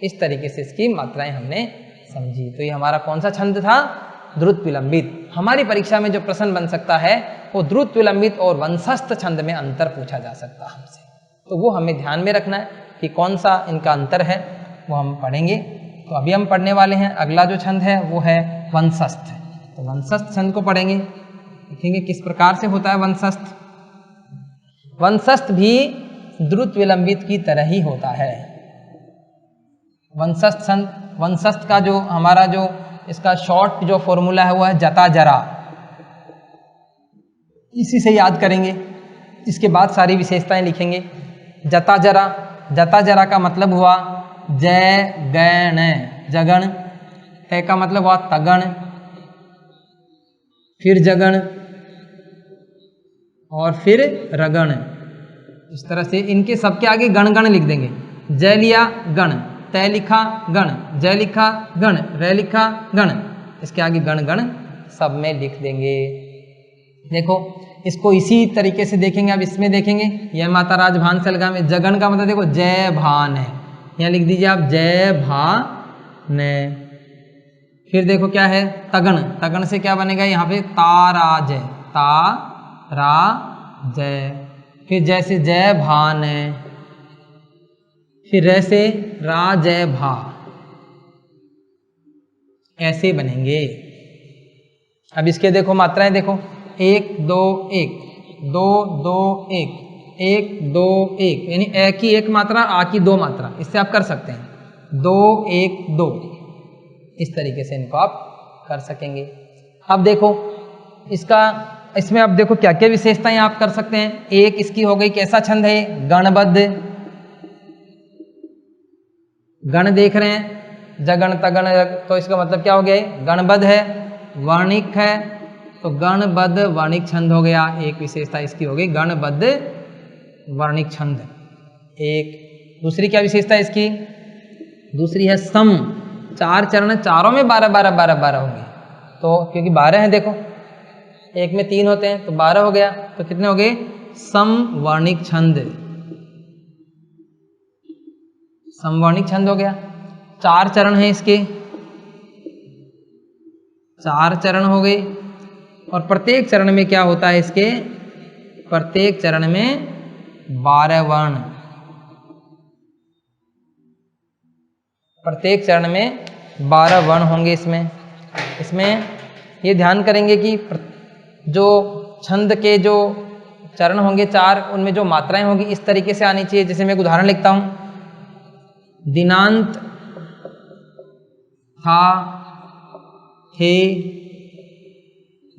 इस तरीके से इसकी मात्राएं हमने समझी। तो ये हमारा कौन सा छंद था, द्रुत विलंबित। हमारी परीक्षा में जो प्रश्न बन सकता है वो द्रुत विलंबित और वंशस्थ छंद में अंतर पूछा जा सकता है हमसे, तो वो हमें ध्यान में रखना है कि कौन सा इनका अंतर है, वो हम पढ़ेंगे। तो अभी हम पढ़ने वाले हैं अगला जो छंद है वो है वंशस्थ। तो वंशस्थ छंद को पढ़ेंगे, देखेंगे किस प्रकार से होता है वंशस्थ। वंशस्थ भी द्रुत विलंबित की तरह ही होता है। वंशस्थ छंद, वंशस्थ का जो हमारा जो इसका शॉर्ट जो फॉर्मूला है वो है जता जरा, इसी से याद करेंगे। इसके बाद सारी विशेषताएं लिखेंगे। जता जरा, जता जरा का मतलब हुआ जय गण जगण, तय का मतलब हुआ तगण, फिर जगण और फिर रगण। इस तरह से इनके सबके आगे गण गण लिख देंगे। जय लिया गण, तय लिखा गण, जय लिखा गण, रे लिखा गण, इसके आगे गण गण सब में लिख देंगे। देखो इसको इसी तरीके से देखेंगे। अब इसमें देखेंगे यह माता राज भान से लगा में जगन का मतलब देखो जय भान है, यहाँ लिख दीजिए आप जय भान। फिर देखो क्या है तगण, तगण से क्या बनेगा यहाँ पे ताराजय, ताराजय। फिर जैसे जय भान, फिर ऐसे राजय भा, ऐसे बनेंगे। अब इसके देखो मात्राएं देखो, एक दो एक, दो दो एक, एक दो एक, यानी ए की एक मात्रा आ की दो मात्रा, इससे आप कर सकते हैं। दो एक दो, इस तरीके से इनको आप कर सकेंगे। अब देखो इसका, इसमें अब देखो क्या क्या विशेषताएं आप कर सकते हैं। एक इसकी हो गई कैसा छंद है, गणबद्ध। गण देख रहे हैं जगण तगण, तो इसका मतलब क्या हो गया, गणबद्ध है। वर्णिक है तो गणबद्ध वर्णिक छंद हो गया, एक विशेषता इसकी हो गई गणबद्ध वर्णिक छंद। एक दूसरी क्या विशेषता है इसकी, दूसरी है सम। चार चरण, चारों में 12 12 12 12 होंगे, तो क्योंकि 12 है देखो, एक में 3 होते हैं तो 12 हो गया, तो कितने हो गए, समवर्णिक छंद, समवर्णिक छंद हो गया। 4 चरण हैं इसके, 4 चरण हो गए। और प्रत्येक चरण में क्या होता है इसके, प्रत्येक चरण में 12 वर्ण, प्रत्येक चरण में 12 वर्ण होंगे इसमें। इसमें ये ध्यान करेंगे कि जो छंद के जो चरण होंगे 4, उनमें जो मात्राएं होंगी इस तरीके से आनी चाहिए। जैसे मैं एक उदाहरण लिखता हूं, दिनांत था, थे,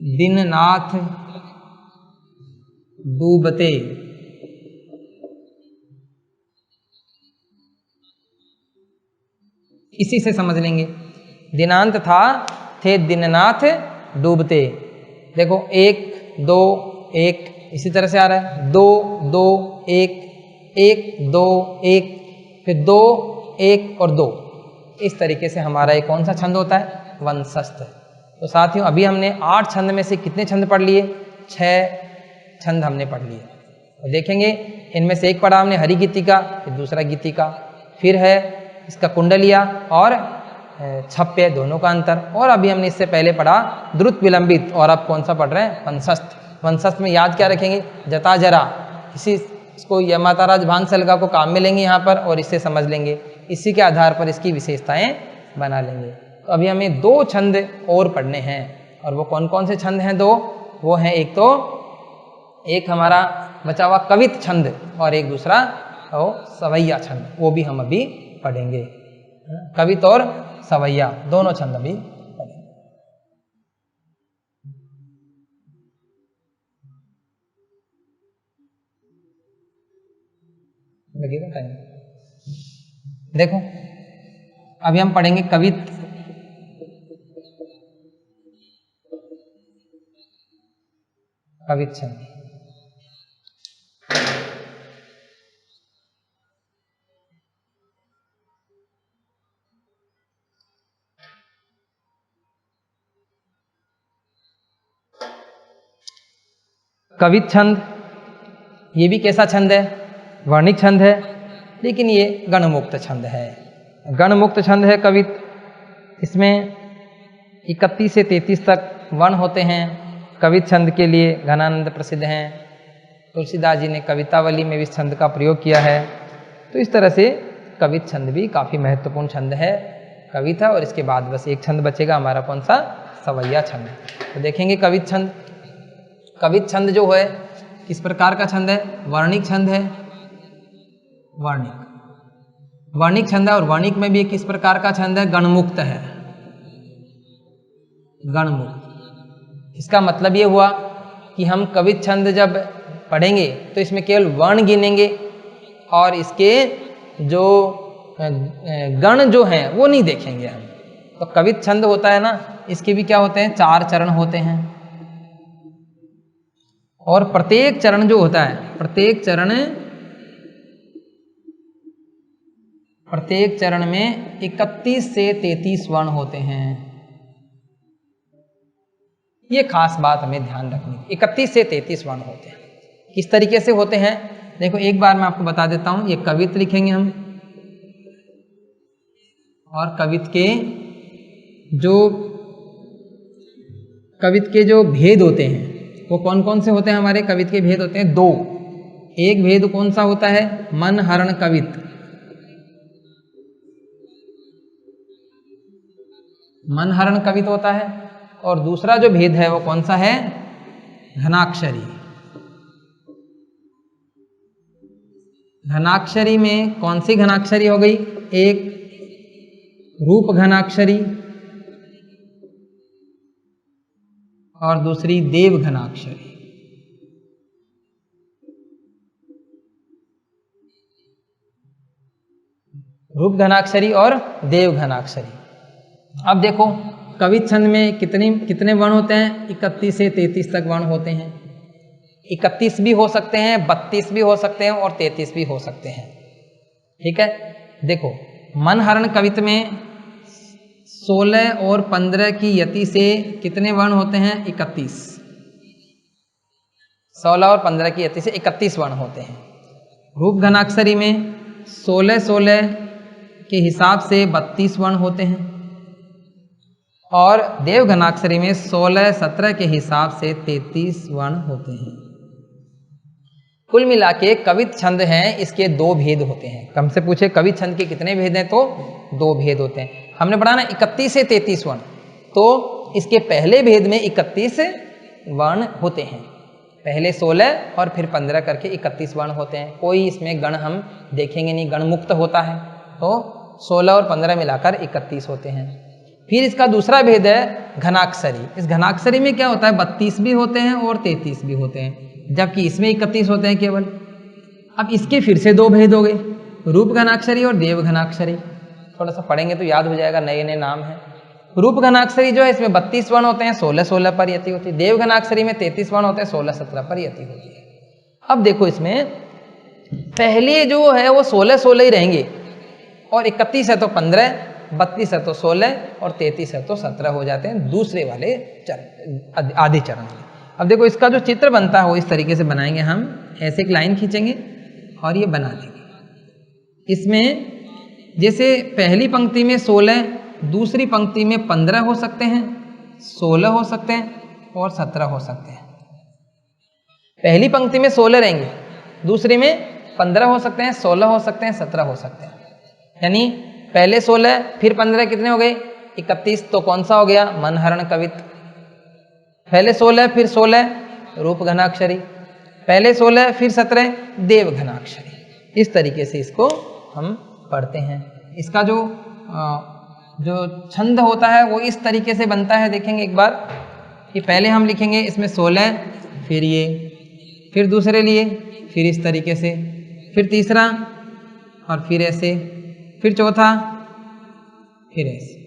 दिननाथ, डूबते। इसी से समझ लेंगे, दिनांत था, थे, दिननाथ, डूबते। देखो 1 2 1, इसी तरह से आ रहा है 2 2 1 1 2 1, फिर 2 1 और 2, इस तरीके से हमारा ये कौन सा छंद होता है, वंशस्थ। तो साथियों अभी हमने 8 छंद में से कितने छंद पढ़ लिए, 6 छंद हमने पढ़ लिए। तो देखेंगे इनमें से एक पढ़ा हमने हरि गीतिका, फिर दूसरा गीतिका, फिर है इसका कुंडलिया और छप्य, दोनों का अंतर। और अभी हमने इससे पहले पढ़ा द्रुत विलंबित, और अब कौन सा पढ़ रहे हैं, वंशस्थ। वंशस्थ में याद क्या रखेंगे, जता जरा, इसी इसको यह माता राज भान से लगा को काम में लेंगे यहाँ पर, और इससे समझ लेंगे, इसी के आधार पर इसकी विशेषताएं बना लेंगे। तो अभी हमें 2 छंद और पढ़ने हैं, और वो कौन कौन से छंद हैं 2, वो हैं एक तो एक हमारा बचा हुआ कवित छंद और एक दूसरा सवैया छंद, वो भी हम अभी पढ़ेंगे। कवित और सवैया दोनों छंद अभी पढ़ेंगे। लगेगा टाइम? देखो अभी हम पढ़ेंगे कवित, कवित छंद। कवित छंद ये भी कैसा छंद है? वर्णिक छंद है, लेकिन ये गणमुक्त छंद है। गणमुक्त छंद है कवित। इसमें 31 से 33 तक वर्ण होते हैं। कवित छंद के लिए घनानंद प्रसिद्ध हैं। तुलसीदास जी ने कवितावली में भी इस छंद का प्रयोग किया है। तो इस तरह से कवित छंद भी काफ़ी महत्वपूर्ण छंद है। कविता और इसके बाद बस एक छंद बचेगा हमारा, कौन सा? सवैया छंद। तो देखेंगे कवित छंद। कवित छंद जो है किस प्रकार का छंद है? वर्णिक छंद है। वर्णिक छंद है, और वर्णिक में भी किस प्रकार का छंद है? गणमुक्त है। गणमुक्त, इसका मतलब ये हुआ कि हम कवित छंद जब पढ़ेंगे तो इसमें केवल वर्ण गिनेंगे और इसके जो गण जो हैं वो नहीं देखेंगे हम। तो कवित छंद होता है ना, इसके भी क्या होते हैं? 4 चरण होते हैं। और प्रत्येक चरण जो होता है, प्रत्येक चरण में 31 से 33 वर्ण होते हैं। ये खास बात हमें ध्यान रखनी है। 31 से 33 वर्ण होते हैं। किस तरीके से होते हैं? देखो एक बार मैं आपको बता देता हूं। ये कवित लिखेंगे हम, और कवित के जो भेद होते हैं वो कौन कौन से होते हैं? हमारे कवित के भेद होते हैं 2। एक भेद कौन सा होता है? मन हरण कवित। मन हरण कवित होता है। और दूसरा जो भेद है वो कौन सा है? घनाक्षरी। घनाक्षरी में कौन सी घनाक्षरी हो गई? एक रूप घनाक्षरी और दूसरी देव घनाक्षरी। रूप घनाक्षरी और देव घनाक्षरी। अब देखो कवित छंद में कितने वर्ण होते हैं? 31 से 33 तक वर्ण होते हैं। 31 भी हो सकते हैं, 32 भी हो सकते हैं और 33 भी हो सकते हैं। ठीक है, देखो मन हरण कवित में 16 और 15 की यति से कितने वर्ण होते हैं? 31। 16 और 15 की यति से 31 वर्ण होते हैं। रूप घनाक्षरी में 16 के हिसाब से 32 वर्ण होते हैं, और देव घनाक्षरी में 16-17 के हिसाब से 33 वर्ण होते हैं। कुल मिला के कवित छंद हैं, इसके 2 भेद होते हैं। हमसे पूछे कवित छंद के कितने भेद हैं, तो 2 भेद होते हैं। हमने पढ़ा ना 31 से 33 वर्ण, तो इसके पहले भेद में 31 वर्ण होते हैं। पहले 16 और फिर 15 करके 31 वर्ण होते हैं। कोई इसमें गण हम देखेंगे नहीं, गण मुक्त होता है। तो 16 और 15 मिलाकर 31 होते हैं। फिर इसका दूसरा भेद है घनाक्षरी। इस घनाक्षरी में क्या होता है? 32 भी होते हैं और 33 भी होते हैं, जबकि इसमें 31 होते हैं केवल। अब इसके फिर से 2 भेद हो गए, रूप घनाक्षरी और देव घनाक्षरी। थोड़ा सा पढ़ेंगे तो याद हो जाएगा, नए नए नाम है। रूप घनाक्षरी जो है इसमें 32 वर्ण होते हैं, 16-16 पर यति होती है। देव घनाक्षरी में 33 वर्ण होते हैं, 16-17 पर यति होती है। अब देखो इसमें पहले जो है वो 16-16 ही रहेंगे, और 31 है तो 15, 32 है तो 16 और 33 है तो 17 हो जाते हैं दूसरे वाले चरण, आधे चरण में। अब देखो इसका जो चित्र बनता है वो इस तरीके से बनाएंगे हम। ऐसे एक लाइन खींचेंगे और ये बना देंगे। इसमें जैसे पहली पंक्ति में 16, दूसरी पंक्ति में 15 हो सकते हैं, 16 हो सकते हैं और 17 हो सकते हैं। पहली पंक्ति में 16 रहेंगे, दूसरी में 15 हो सकते हैं, 16 हो सकते हैं, 17 हो सकते हैं। यानी पहले 16 फिर 15 कितने हो गए? 31। तो कौन सा हो गया? मनहरण कवित। पहले 16 फिर 16 रूप घनाक्षरी, पहले 16 फिर 17 देवघनाक्षरी। इस तरीके से इसको हम पढ़ते हैं। इसका जो छंद होता है वो इस तरीके से बनता है। देखेंगे एक बार कि पहले हम लिखेंगे इसमें 16, फिर ये, फिर दूसरे लिए, फिर इस तरीके से, फिर तीसरा और फिर ऐसे, फिर चौथा, फिर ऐसे।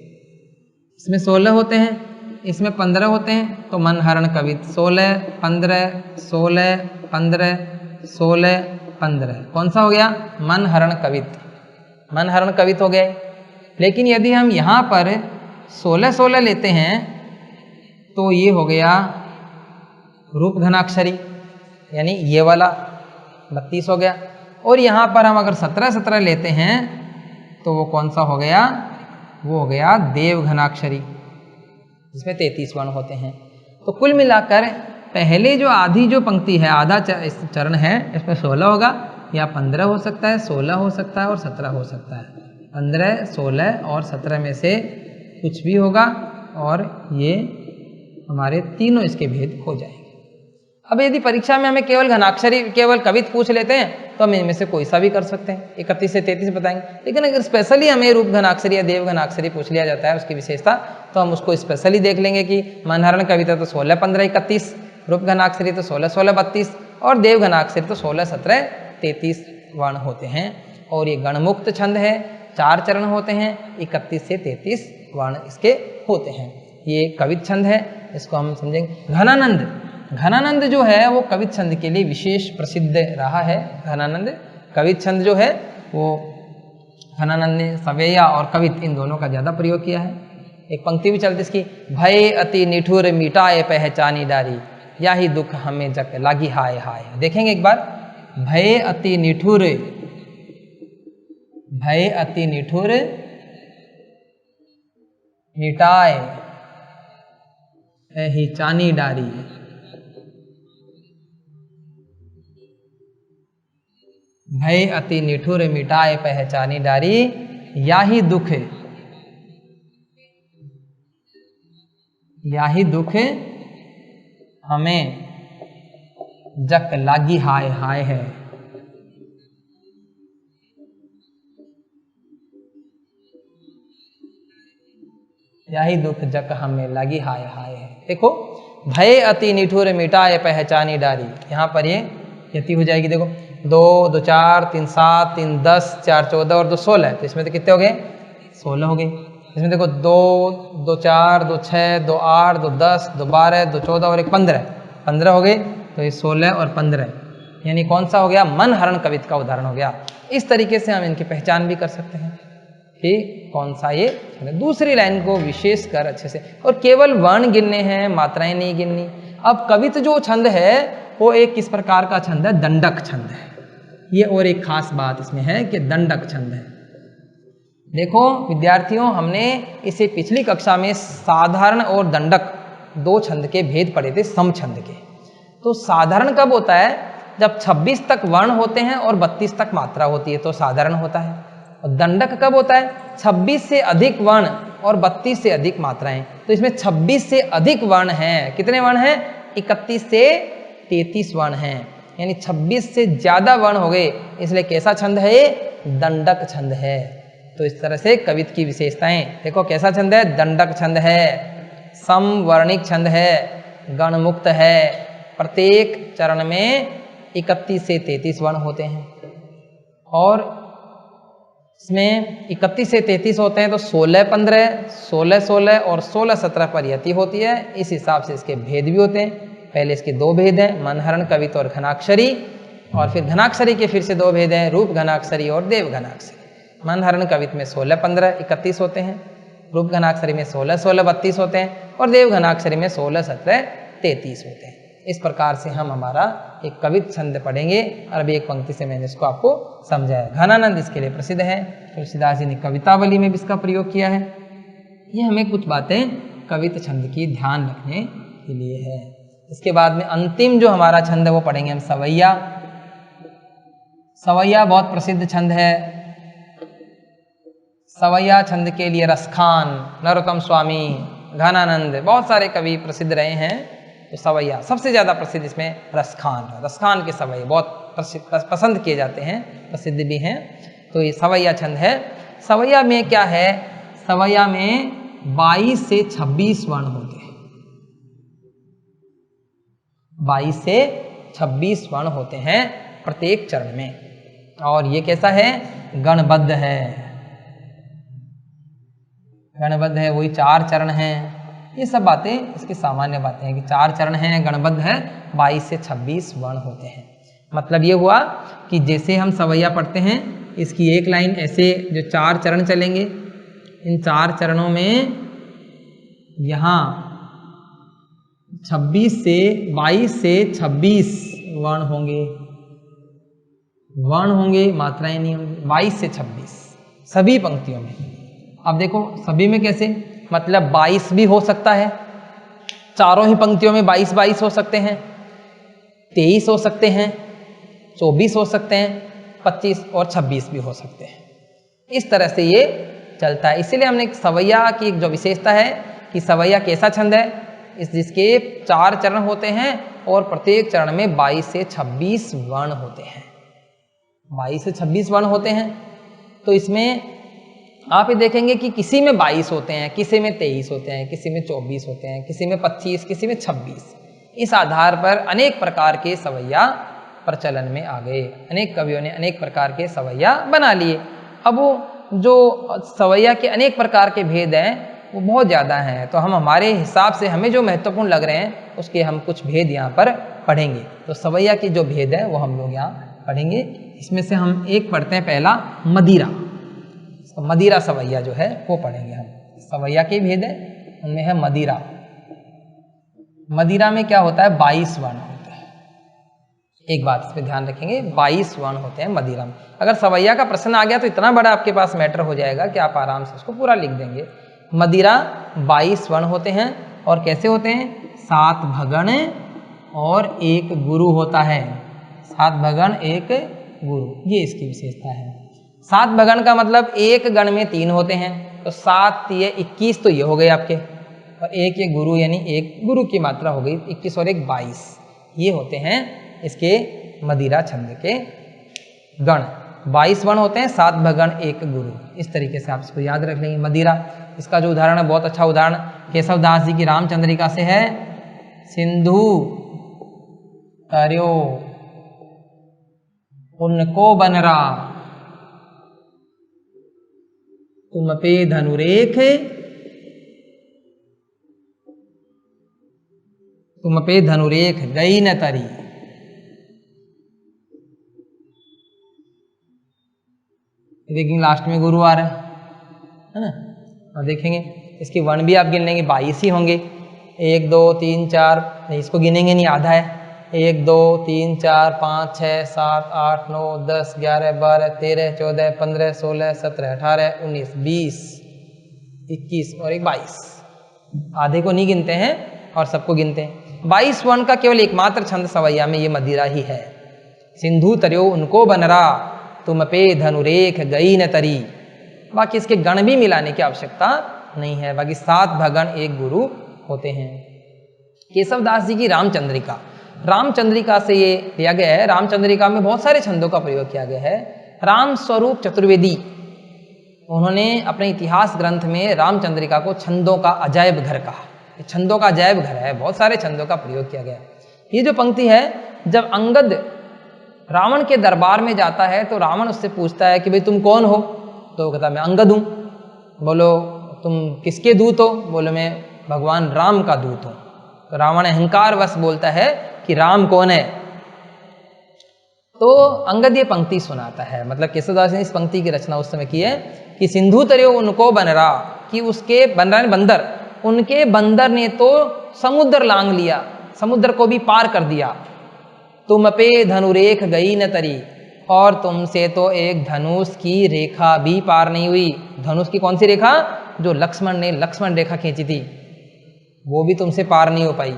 इसमें 16 होते हैं, इसमें 15 होते हैं, तो मन हरण कवित 16 15 16 15 16 15 कौन सा हो गया? मन हरण कवित, मन हरण कवित हो गए। लेकिन यदि हम यहाँ पर 16 लेते हैं तो ये हो गया रूप घनाक्षरी, यानी ये वाला 32 हो गया। और यहाँ पर हम अगर 17 लेते हैं तो वो कौन सा हो गया? वो हो गया देवघनाक्षरी, जिसमें 33 वर्ण होते हैं। तो कुल मिलाकर पहले जो आधी जो पंक्ति है, आधा चरण है, इसमें 16 होगा या 15 हो सकता है, 16 हो सकता है और 17 हो सकता है। 15 16 और 17 में से कुछ भी होगा और ये हमारे तीनों इसके भेद हो जाएंगे। अब यदि परीक्षा में हमें केवल घनाक्षरी, केवल कवित पूछ लेते हैं तो हम इनमें से कोई सा भी कर सकते हैं, 31 से 33 बताएंगे। लेकिन अगर स्पेशली हमें रूप घनाक्षरी या देव घनाक्षरी पूछ लिया जाता है, उसकी विशेषता, तो हम उसको स्पेशली देख लेंगे कि मनहरण कविता तो 16 15 31, रूप घनाक्षरी तो 16 16 32 और देव घनाक्षरी तो 16 17 33 वर्ण होते हैं। और ये गणमुक्त छंद है, 4 चरण होते हैं, 31 से 33 वर्ण इसके होते हैं। ये कवित छंद है, इसको हम समझेंगे। घनानंद, घनानंद जो है वो कवित छंद के लिए विशेष प्रसिद्ध रहा है। घनानंद कवित छंद जो है वो घनानंद ने सवैया और कवित इन दोनों का ज़्यादा प्रयोग किया है। एक पंक्ति भी चलती इसकी, भय अति निठुर मिटाए पहचानी डारी, या ही दुख हमें जग लागी हाय हाय। देखेंगे एक बार, भय अति निठुर, भय अति निठुर मिटाए पहचानी डारी, भय अति निठुर मिटाए पहचानी डारी, या ही दुख, या ही दुख हमें जक लागी हाय हाय है। या ही दुख जक हमें लागी हाय हाय है। देखो, भय अति निठुर मिटाए पहचानी डारी, यहाँ पर ये यति हो जाएगी। देखो 2 2 4 3 7 3 10 4 14 और 2 16, तो इसमें तो कितने हो गए? 16 हो गए। इसमें देखो 2 2 4 2 6 2 8 2 10 2 12 2 14 और 1 15 हो गए। तो ये 16 और 15 यानी कौन सा हो गया? मन हरण कवित का उदाहरण हो गया। इस तरीके से हम इनकी पहचान भी कर सकते हैं कि कौन सा ये। दूसरी लाइन को विशेष कर अच्छे से, और केवल वर्ण गिनने हैं, मात्राएं नहीं गिननी। अब कवित जो छंद है वो एक किस प्रकार का छंद है? दंडक छंद है। ये और एक खास बात इसमें है कि दंडक छंद है। देखो विद्यार्थियों, हमने इसे पिछली कक्षा में साधारण और दंडक 2 छंद के भेद पढ़े थे, सम छंद के। तो साधारण कब होता है? जब 26 तक वर्ण होते हैं और 32 तक मात्रा होती है, तो साधारण होता है। और दंडक कब होता है? 26 से अधिक वर्ण और 32 से अधिक मात्राएं। तो इसमें 26 से अधिक वर्ण हैं। कितने वर्ण हैं? 31 से 33 वर्ण हैं, यानी 26 से ज्यादा वर्ण हो गए, इसलिए कैसा छंद है ये? दंडक छंद है। तो इस तरह से कवित की विशेषताएं देखो, कैसा छंद है? दंडक छंद है, समवर्णिक छंद है, गणमुक्त है। प्रत्येक चरण में 31 से 33 वर्ण होते हैं, और इसमें 31 से 33 होते हैं, तो 16 15 16 16 और 16 17 पर यति होती है। इस हिसाब से इसके भेद भी होते हैं। पहले इसके 2 भेद हैं, मनहरण कवित और घनाक्षरी, और फिर घनाक्षरी के फिर से 2 भेद हैं, रूप घनाक्षरी और देव घनाक्षरी। मनहरण कवित में 16 15 31 होते हैं, रूप घनाक्षरी में 16 16 32 होते हैं, और देव घनाक्षरी में 16 17 33 होते हैं। इस प्रकार से हम हमारा एक कवित छंद पढ़ेंगे, और अभी एक पंक्ति से मैंने इसको आपको समझाया। घनानंद इसके लिए प्रसिद्ध है, तुलसीदास जी ने कवितावली में भी इसका प्रयोग किया है। ये हमें कुछ बातें कवित छंद की ध्यान रखने के लिए है। इसके बाद में अंतिम जो हमारा छंद है वो पढ़ेंगे हम सवैया। सवैया बहुत प्रसिद्ध छंद है। सवैया छंद के लिए रसखान, नरोत्तम स्वामी, घनानंद, बहुत सारे कवि प्रसिद्ध रहे हैं। तो सवैया सबसे ज़्यादा प्रसिद्ध इसमें रसखान के सवैया बहुत पसंद किए जाते हैं, प्रसिद्ध भी हैं। तो ये सवैया छंद है। सवैया में क्या है, सवैया में 22 से 26 वर्ण होते हैं, 22 से 26 वर्ण होते हैं प्रत्येक चरण में। और ये कैसा है, गणबद्ध है, गणबद्ध है, वही 4 चरण हैं। ये सब बातें इसकी सामान्य बातें हैं कि 4 चरण हैं, गणबद्ध है, 22 से 26 वर्ण होते हैं। मतलब ये हुआ कि जैसे हम सवैया पढ़ते हैं, इसकी एक लाइन ऐसे जो 4 चरण चलेंगे, इन 4 चरणों में यहाँ 22 से 26 वर्ण होंगे, मात्राएं नहीं होंगी। 22 से 26 सभी पंक्तियों में। अब देखो सभी में कैसे, मतलब 22 भी हो सकता है, चारों ही पंक्तियों में 22 हो सकते हैं, 23 हो सकते हैं, 24 हो सकते हैं, 25 और 26 भी हो सकते हैं। इस तरह से ये चलता है। इसीलिए हमने सवैया की एक जो विशेषता है कि सवैया कैसा छंद है, जिसके 4 चरण होते हैं और प्रत्येक चरण में 22 से 26 वर्ण होते हैं, 22 से 26 वर्ण होते हैं। तो इसमें आप ये देखेंगे कि किसी में 22 होते हैं, किसी में 23 होते हैं, किसी में 24 होते हैं, किसी में 25, किसी में 26। इस आधार पर अनेक प्रकार के सवैया प्रचलन में आ गए, अनेक कवियों ने अनेक प्रकार के सवैया बना लिए। अब वो जो सवैया के अनेक प्रकार के भेद हैं वो बहुत ज़्यादा हैं, तो हम हमारे हिसाब से हमें जो महत्वपूर्ण लग रहे हैं उसके हम कुछ भेद यहाँ पर पढ़ेंगे। तो सवैया के जो भेद है वो हम लोग यहाँ पढ़ेंगे। इसमें से हम एक पढ़ते हैं, पहला मदिरा। तो मदिरा सवैया जो है वो पढ़ेंगे हम। सवैया के भेद है, उनमें है मदिरा। मदिरा में क्या होता है, 22 वर्ण होते हैं। एक बात इस पे ध्यान रखेंगे, 22 वर्ण होते हैं मदिरा में। अगर सवैया का प्रश्न आ गया तो इतना बड़ा आपके पास मैटर हो जाएगा कि आप आराम से उसको पूरा लिख देंगे। मदिरा 22 वर्ण होते हैं और कैसे होते हैं, 7 भगण और 1 गुरु होता है। 7 भगण 1 गुरु, ये इसकी विशेषता है। 7 भगण का मतलब एक गण में 3 होते हैं, तो 7 ये 21 तो ये हो गए आपके, और 1 ये गुरु यानी 1 गुरु की मात्रा हो गई, 21 और 1 22। ये होते हैं इसके मदिरा छंद के गण। 22 वर्ण होते हैं, 7 भगण 1 गुरु। इस तरीके से आप इसको याद रख लेंगे। मदिरा, इसका जो उदाहरण है बहुत अच्छा उदाहरण केशव दास जी की रामचंद्रिका से है। सिंधु तरयो उनको बनरा, तुम पे धनुरेख, तुम पे धनुरेख गई न तरी। देखेंगे लास्ट में गुरु आ रहा है ना, और देखेंगे इसके वर्ण भी आप गिन लेंगे, 22 ही होंगे। 1 2 3 4, इसको गिनेंगे नहीं, आधा है। 1 2 3 4 5 6 7 8 9 10 11 12 13 14 15 16 17 18 19 20 21 और 1 22। आधे को नहीं गिनते हैं और सबको गिनते हैं। 22 वर्ण का केवल एकमात्र छंद सवैया में ये मदिरा ही है। सिंधु तरयो उनको बनरा, तुम पे धनुरेख गई न तरी। बाकी इसके गण भी मिलाने की आवश्यकता नहीं है। बाकी 7 भगण 1 गुरु होते हैं। केशवदास जी की रामचंद्रिका, रामचंद्रिका से ये लिया गया है। रामचंद्रिका में बहुत सारे छंदों का प्रयोग किया गया है। राम स्वरूप चतुर्वेदी, उन्होंने अपने इतिहास ग्रंथ में रामचंद्रिका को छंदों का अजायब घर कहा। छंदों का अजायब घर है, बहुत सारे छंदों का प्रयोग किया गया है। ये जो पंक्ति है, जब अंगद रावण के दरबार में जाता है तो रावण उससे पूछता है कि भाई तुम कौन हो, तो कहता मैं अंगद हूँ। बोलो तुम किसके दूत हो, बोलो मैं भगवान राम का दूत हूँ। तो रावण अहंकार वश बोलता है कि राम कौन है। तो अंगद ये पंक्ति सुनाता है, मतलब केशवदास ने इस पंक्ति की रचना उस समय की है कि सिंधु तरयो उनको बनरा, कि उसके बनरा ने बंदर, उनके बंदर ने तो समुद्र लांग लिया, समुद्र को भी पार कर दिया। तुम पे धनुरेख गई न तरी, और तुमसे तो एक धनुष की रेखा भी पार नहीं हुई। धनुष की कौन सी रेखा, जो लक्ष्मण ने लक्ष्मण रेखा खींची थी, वो भी तुमसे पार नहीं हो पाई।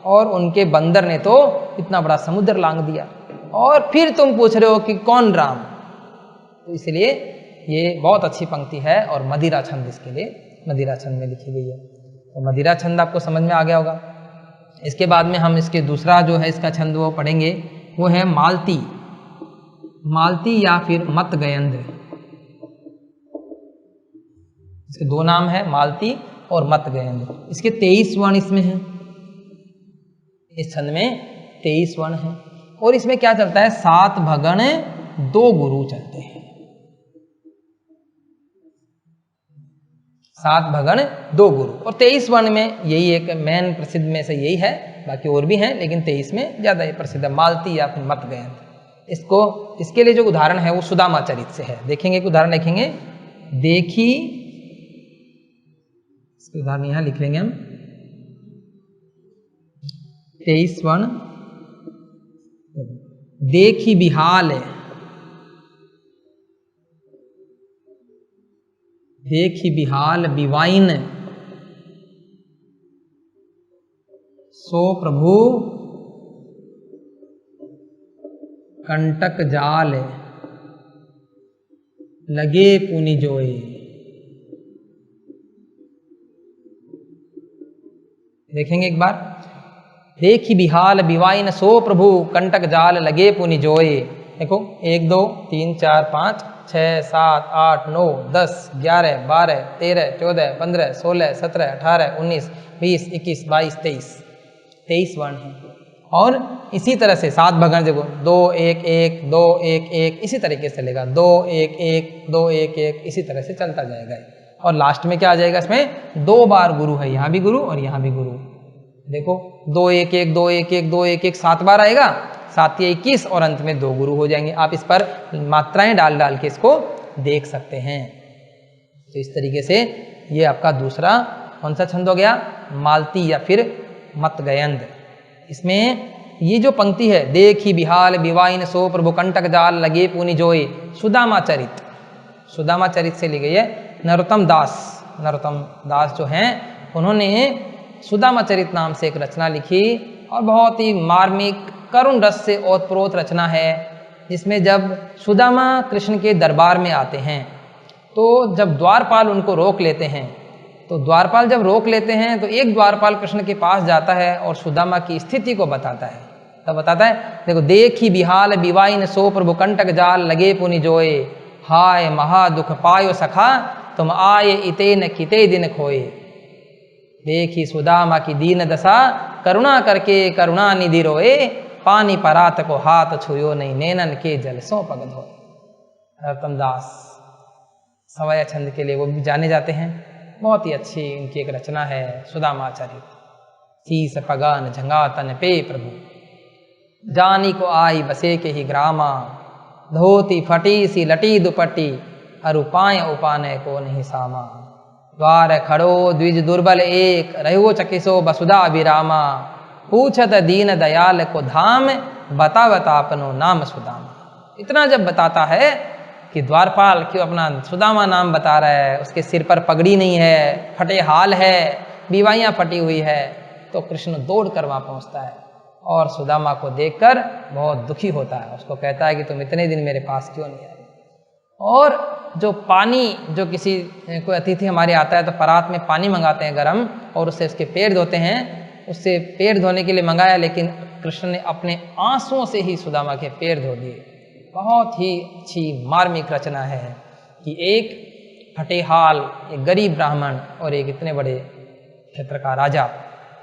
और उनके बंदर ने तो इतना बड़ा समुद्र लांग दिया, और फिर तुम पूछ रहे हो कि कौन राम। तो इसलिए ये बहुत अच्छी पंक्ति है और मदिरा छंद इसके लिए मदिरा छंद में लिखी गई है। तो मदिरा छंद आपको समझ में आ गया होगा। इसके बाद में हम इसके दूसरा जो है इसका छंद वो पढ़ेंगे, वो है मालती। मालती या फिर मतगयंध। इसके दो नाम है, मालती और मतगयंध। इसके 23 वर्ण इसमें हैं, इस छंद में 23 वर्ण हैं। और इसमें क्या चलता है, 7 भगण 2 गुरु चलते हैं। 7 भगण 2 गुरु। और 23 वर्ण में यही एक मेन प्रसिद्ध में से यही है, बाकी और भी हैं लेकिन 23 में ज्यादा ये प्रसिद्ध है, मालती या फिर मतगयंध। इसके लिए जो उदाहरण है वो सुदामा चरित से है। देखेंगे एक उदाहरण लिखेंगे, देखी, इसके उदाहरण यहां लिख लेंगे हम, 23 वर्ण। देखी बिहाल, देखी बिहाल बिवाइन, सो प्रभु कंटक जाल, लगे पुनि जोए। देखेंगे एक बार, देखी बिहाल बिवाइन सो प्रभु कंटक जाल लगे पुनि जोए। देखो 1 2 3 4 5 6 7 8 9 10 11 12 13 14 15 16 17 18 19 20 21 22 23 वर्ण है। और इसी तरह से 7 भगण देखो, 2 1 1 2 1 1 इसी तरीके से चलेगा, 2 1 1 2 1 1 इसी तरह से चलता जाएगा। और लास्ट में क्या आ जाएगा, इसमें 2 बार गुरु है, यहाँ भी गुरु और यहाँ भी गुरु। देखो 2 1 1 2 1 1 2 1 1 7 बार आएगा, 7 या 21 और अंत में 2 गुरु हो जाएंगे। आप इस पर मात्राएं डाल डाल के इसको देख सकते हैं। तो इस तरीके से ये आपका दूसरा कौन सा छंद हो गया, मालती या फिर मतगयंध। इसमें ये जो पंक्ति है, देखी बिहाल बिवाइन सो प्रभु कंटक जाल लगे पुनि जोए, सुदामा चरित, सुदामा चरित से ली गई है। नरोत्तम दास जो हैं उन्होंने सुदामा चरित नाम से एक रचना लिखी और बहुत ही मार्मिक करुण रस से ओतप्रोत रचना है, जिसमें जब सुदामा कृष्ण के दरबार में आते हैं तो जब द्वारपाल उनको रोक लेते हैं, तो द्वारपाल जब रोक लेते हैं तो एक द्वारपाल कृष्ण के पास जाता है और सुदामा की स्थिति को बताता है। तब बताता है, देखो देखी बिहाल बिवाइन सो प्रभु कंटक जाल लगे पुनि जोए, हाय महा दुख पायो सखा तुम आए इते न किते दिन खोए। देखी सुदामा की दीन दशा करुणा करके करुणा निधि रोए, पानी परात को हाथ छुयो नहीं नैनन के जल सो पगल होए। नरोत्तम दास सवाया छंद के लिए वो भी जाने जाते हैं। बहुत ही अच्छी इनकी एक रचना है सुदामा चरित। शीस पगान झंगातन पे प्रभु जानी को आई बसे के ही ग्रामा, धोती फटी सी लटी दुपट्टी अरुपाय उपाने को नहीं सामा। द्वार खड़ो द्विज दुर्बल एक रहो चकिसो बसुधा अभिरामा, पूछत दीन दयाल को धाम बता बता अपनो नाम सुदामा। इतना जब बताता है कि द्वारपाल क्यों अपना सुदामा नाम बता रहा है, उसके सिर पर पगड़ी नहीं है, फटे हाल है, बीवाइयाँ फटी हुई है, तो कृष्ण दौड़ कर वहाँ पहुँचता है और सुदामा को देखकर बहुत दुखी होता है। उसको कहता है कि तुम इतने दिन मेरे पास क्यों नहीं आए। और जो पानी, जो किसी कोई अतिथि हमारे आता है तो परात में पानी मंगाते हैं गरम, और उससे उसके पैर धोते हैं, उससे पैर धोने के लिए मंगाया, लेकिन कृष्ण ने अपने आंसुओं से ही सुदामा के पैर धो दिए। बहुत ही अच्छी मार्मिक रचना है कि एक फटेहाल, एक गरीब ब्राह्मण और एक इतने बड़े क्षेत्र का राजा,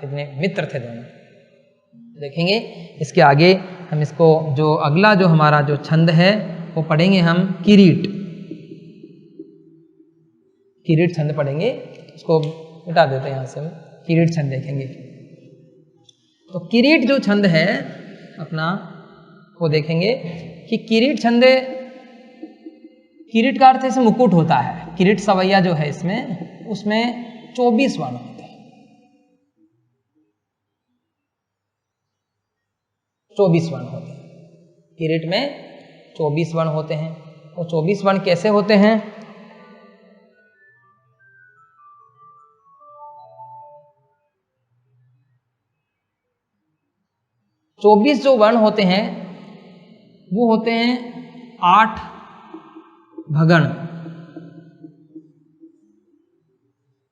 कितने मित्र थे दोनों। देखेंगे इसके आगे हम इसको, जो अगला जो हमारा जो छंद है वो पढ़ेंगे हम किरीट। किरीट छंद पढ़ेंगे, इसको मिटा देते हैं यहाँ से, किरीट छंद देखेंगे। तो किरीट जो छंद है अपना वो देखेंगे कि किरीट छंद, किरीट का अर्थ से मुकुट होता है। किरीट सवैया जो है इसमें, उसमें 24 वर्ण होते हैं, 24 वर्ण होते हैं। किरीट में 24 वर्ण होते हैं। और 24 वर्ण कैसे होते हैं? चौबीस जो वर्ण होते हैं वो होते हैं 8 भगण।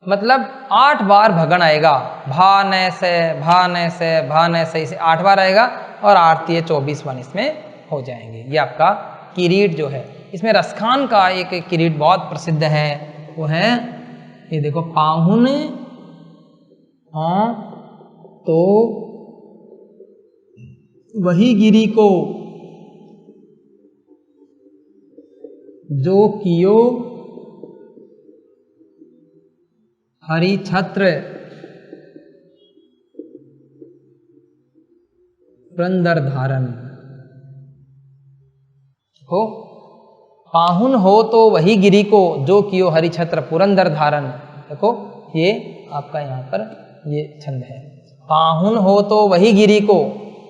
मतलब 8 बार भगन आएगा, भा न से भा न से भा न से, इसे 8 बार आएगा और आरती 24 वन इसमें हो जाएंगे। ये आपका किरीट जो है, इसमें रसखान का एक किरीट बहुत प्रसिद्ध है, वो है ये देखो, पाहुन तो वही गिरी को जो कियो हरि छत्र पुरंदर धारण हो। पाहुन हो तो वही गिरी को जो कियो हरि छत्र पुरंदर धारण। देखो ये आपका यहाँ पर ये छंद है, पाहुन हो तो वही गिरी को।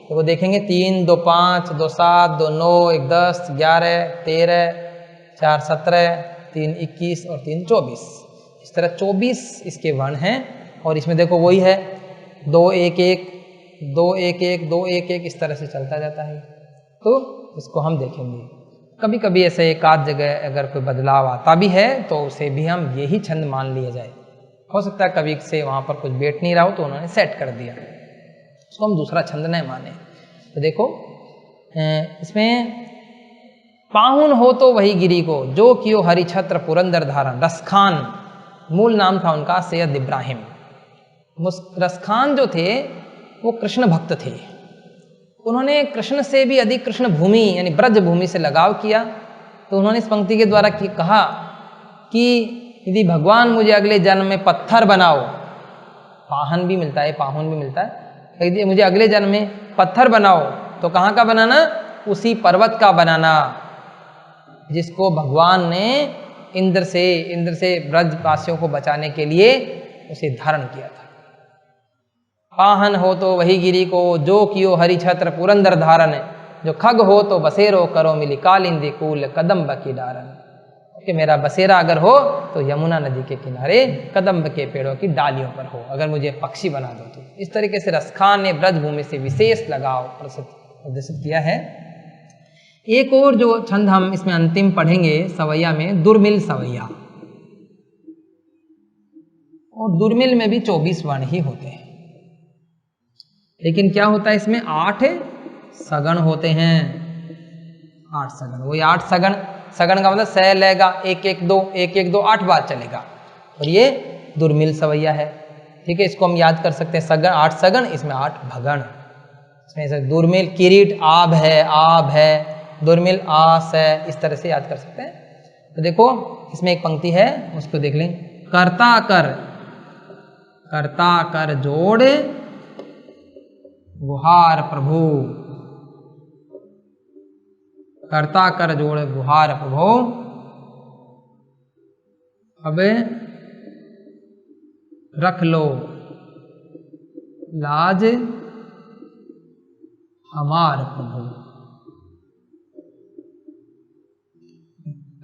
देखो देखेंगे 3 2 5 2 7 2 9 1 10 11 13 4 17 3 21 और 3 24, इस तरह 24 इसके वर्ण हैं। और इसमें देखो वही है 2 1 1 2 1 1 2 1 1, इस तरह से चलता जाता है। तो इसको हम देखेंगे, कभी कभी ऐसे एक आध जगह अगर कोई बदलाव आता भी है तो उसे भी हम यही छंद मान लिया जाए। हो सकता है कभी से वहाँ पर कुछ बैठ नहीं रहा हो तो उन्होंने सेट कर दिया, उसको हम दूसरा छंद नहीं माने। तो देखो इसमें पाहुन हो तो वही गिरी को जो कियो हरि छत्र पुरंदर धारण। रसखान मूल नाम था उनका सैयद इब्राहिम। रसखान जो थे वो कृष्ण भक्त थे, उन्होंने कृष्ण से भी अधिक कृष्ण भूमि यानी ब्रज भूमि से लगाव किया। तो उन्होंने इस पंक्ति के द्वारा कहा कि यदि भगवान मुझे अगले जन्म में पत्थर बनाओ, पाहन भी मिलता है, पाहुन भी मिलता है, यदि मुझे अगले जन्म में पत्थर बनाओ तो कहाँ का बनाना? उसी पर्वत का बनाना जिसको भगवान ने इंद्र से ब्रजवासियों को बचाने के लिए उसे धारण किया था। पाहन हो तो वही गिरी को जो कियो हरि छत्र पुरंदर धारण। जो खग हो तो बसेरो करो मिली कालिंदी कूल कदम्ब की डारन। कि मेरा बसेरा अगर हो तो यमुना नदी के किनारे कदम्ब के पेड़ों की डालियों पर हो, अगर मुझे पक्षी बना दो तो। इस तरीके से रसखान ने ब्रजभूमि से विशेष लगाव प्रदर्शित किया है। एक और जो छंद हम इसमें अंतिम पढ़ेंगे सवैया में, दुर्मिल सवैया। और दुर्मिल में भी 24 वर्ण ही होते हैं, लेकिन क्या होता है इसमें 8 सगण होते हैं। 8 सगण, वही 8 सगण, सगण का मतलब सह लेगा 1 1 2 1 1 2 8 बार चलेगा, और ये दुर्मिल सवैया है। ठीक है, इसको हम याद कर सकते हैं, सगण 8 सगण, इसमें 8 भगण। इसमें दुर्मिल किरीट आब है, दुर्मिल आस है, इस तरह से याद कर सकते हैं। तो देखो इसमें एक पंक्ति है, उसको देख लें। कर्ता कर जोड़ गुहार प्रभु। कर्ता कर जोड़ गुहार प्रभु। अब रख लो लाज हमार प्रभु।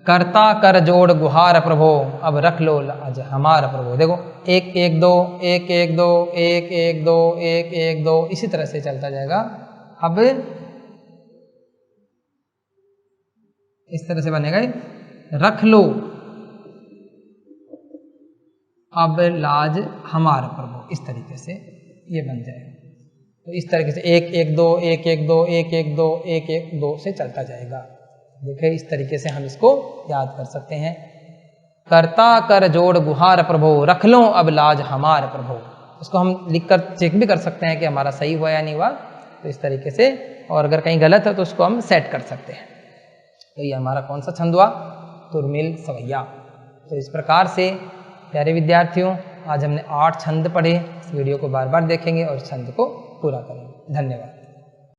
कर्ता कर जोड़ गुहार प्रभु, अब रख लो लाज हमार प्रभु। देखो 1 1 2 1 1 2 1 1 2 1 1 2, इसी तरह से चलता जाएगा। अब इस तरह से बनेगा, रख लो अब लाज हमार प्रभु, इस तरीके से ये बन जाएगा। तो इस तरीके से 1 1 2 1 1 2 1 1 2 1 1 2 से चलता जाएगा। देखिए इस तरीके से हम इसको याद कर सकते हैं। कर्ता कर जोड़ गुहार प्रभु, रख लो अब लाज हमार प्रभु। इसको हम लिखकर चेक भी कर सकते हैं कि हमारा सही हुआ या नहीं हुआ, तो इस तरीके से। और अगर कहीं गलत है तो उसको हम सेट कर सकते हैं। तो ये हमारा कौन सा छंद हुआ? दुर्मिल सवैया। तो इस प्रकार से प्यारे विद्यार्थियों, आज हमने 8 छंद पढ़े। इस वीडियो को बार बार देखेंगे और छंद को पूरा करेंगे। धन्यवाद।